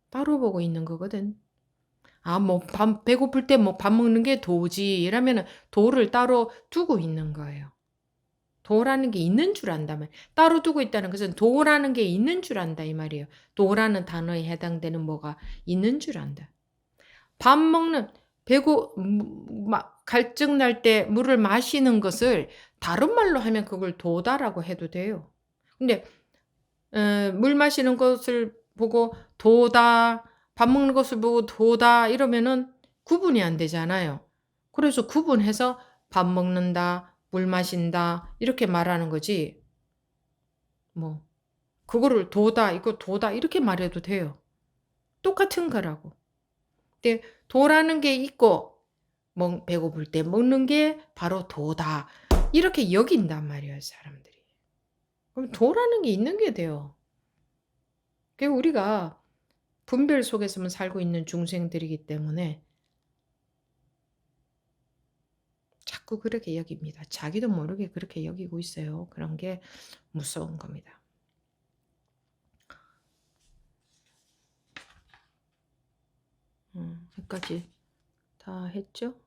따로 보고 있는 거거든. 배고플 때 밥 먹는 게 도지. 이러면 도를 따로 두고 있는 거예요. 도라는 게 있는 줄 안다면 따로 두고 있다는 것은 도라는 게 있는 줄 안다 이 말이에요. 도라는 단어에 해당되는 뭐가 있는 줄 안다. 밥 먹는 갈증 날 때 물을 마시는 것을 다른 말로 하면 그걸 도다라고 해도 돼요. 근데 물 마시는 것을 보고 도다, 밥 먹는 것을 보고 도다 이러면은 구분이 안 되잖아요. 그래서 구분해서 밥 먹는다, 물 마신다 이렇게 말하는 거지. 그거를 도다, 이거 도다 이렇게 말해도 돼요. 똑같은 거라고. 근데 도라는 게 있고 배고플 때 먹는 게 바로 도다. 이렇게 여긴단 말이에요, 사람들이. 그럼 도라는 게 있는 게 돼요. 우리가 분별 속에서만 살고 있는 중생들이기 때문에 자꾸 그렇게 여깁니다. 자기도 모르게 그렇게 여기고 있어요. 그런 게 무서운 겁니다. 여기까지 다 했죠?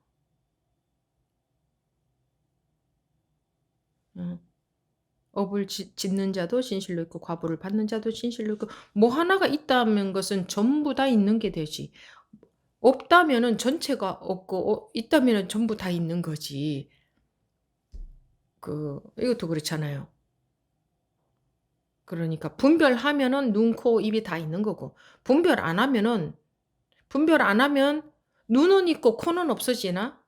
업을 짓는 자도 진실로 있고 과보를 받는 자도 진실로 있고 뭐 하나가 있다는 것은 전부 다 있는 게 되지. 없다면은 전체가 없고 있다면은 전부 다 있는 거지. 이것도 그렇잖아요. 그러니까 분별하면은 눈, 코, 입이 다 있는 거고 분별 안 하면 눈은 있고 코는 없어지나?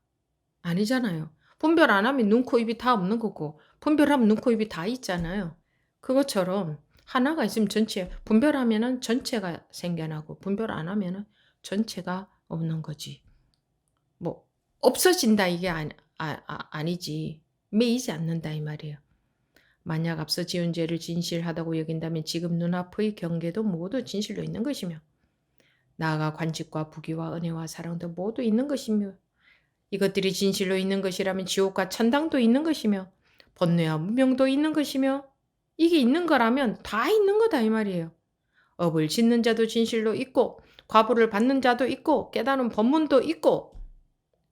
아니잖아요. 분별 안 하면 눈, 코, 입이 다 없는 거고 분별하면 눈, 코, 입이 다 있잖아요. 그것처럼 하나가 있으면 분별하면은 전체가 생겨나고 분별 안 하면은 전체가 없는 거지. 뭐 없어진다 이게 아니지. 매이지 않는다 이 말이에요. 만약 앞서 지은 죄를 진실하다고 여긴다면 지금 눈앞의 경계도 모두 진실로 있는 것이며 나아가 관직과 부귀와 은혜와 사랑도 모두 있는 것이며 이것들이 진실로 있는 것이라면 지옥과 천당도 있는 것이며 번뇌와 무명도 있는 것이며 이게 있는 거라면 다 있는 거다 이 말이에요. 업을 짓는 자도 진실로 있고 과부를 받는 자도 있고 깨달은 법문도 있고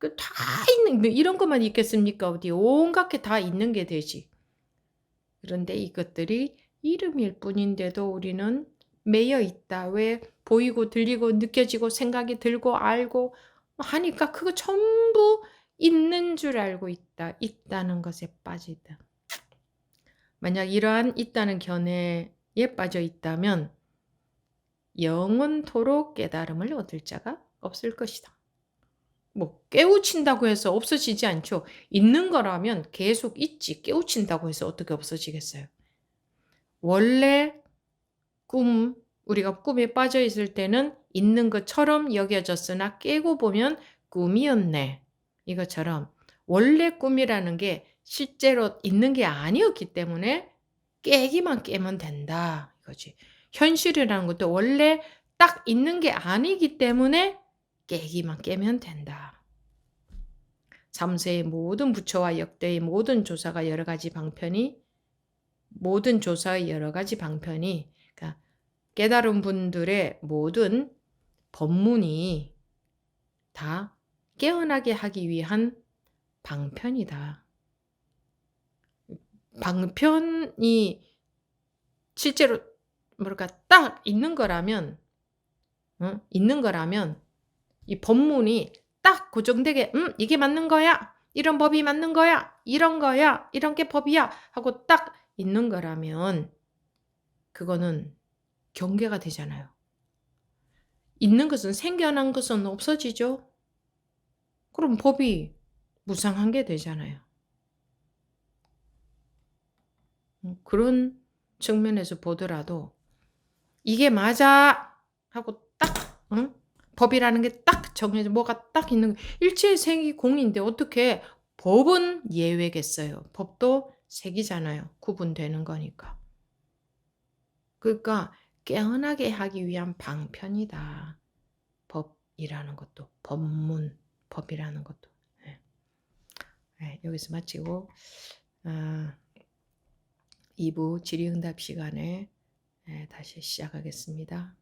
다 있는 이런 것만 있겠습니까? 어디 온갖 게 다 있는 게 되지. 그런데 이것들이 이름일 뿐인데도 우리는 매여 있다. 왜? 보이고 들리고 느껴지고 생각이 들고 알고 하니까 그거 전부 있는 줄 알고 있다는 것에 빠지다. 만약 이러한 있다는 견해에 빠져 있다면 영원토록 깨달음을 얻을 자가 없을 것이다. 뭐 깨우친다고 해서 없어지지 않죠. 있는 거라면 계속 있지. 깨우친다고 해서 어떻게 없어지겠어요. 원래 우리가 꿈에 빠져 있을 때는 있는 것처럼 여겨졌으나 깨고 보면 꿈이었네. 이것처럼 원래 꿈이라는 게 실제로 있는 게 아니었기 때문에 깨기만 깨면 된다. 이거지. 현실이라는 것도 원래 딱 있는 게 아니기 때문에 깨기만 깨면 된다. 삼세의 모든 부처와 역대의 모든 조사의 여러 가지 방편이 그러니까 깨달은 분들의 모든 법문이 다 깨어나게 하기 위한 방편이다. 방편이 실제로 딱 있는 거라면 이 법문이 딱 고정되게 이게 맞는 거야. 이런 법이 맞는 거야. 이런 거야. 이런 게 법이야. 하고 딱 있는 거라면 그거는 경계가 되잖아요. 있는 것은 생겨난 것은 없어지죠. 그럼 법이 무상한 게 되잖아요. 그런 측면에서 보더라도 이게 맞아 하고 딱 법이라는 게 딱 정해져 뭐가 딱 있는 일체생이 공인데 어떻게 법은 예외겠어요. 법도 색이잖아요. 구분되는 거니까. 그러니까 깨어나게 하기 위한 방편이다. 법이라는 것도 법이라는 것도. 네, 여기서 마치고 2부 질의응답 시간에 다시 시작하겠습니다.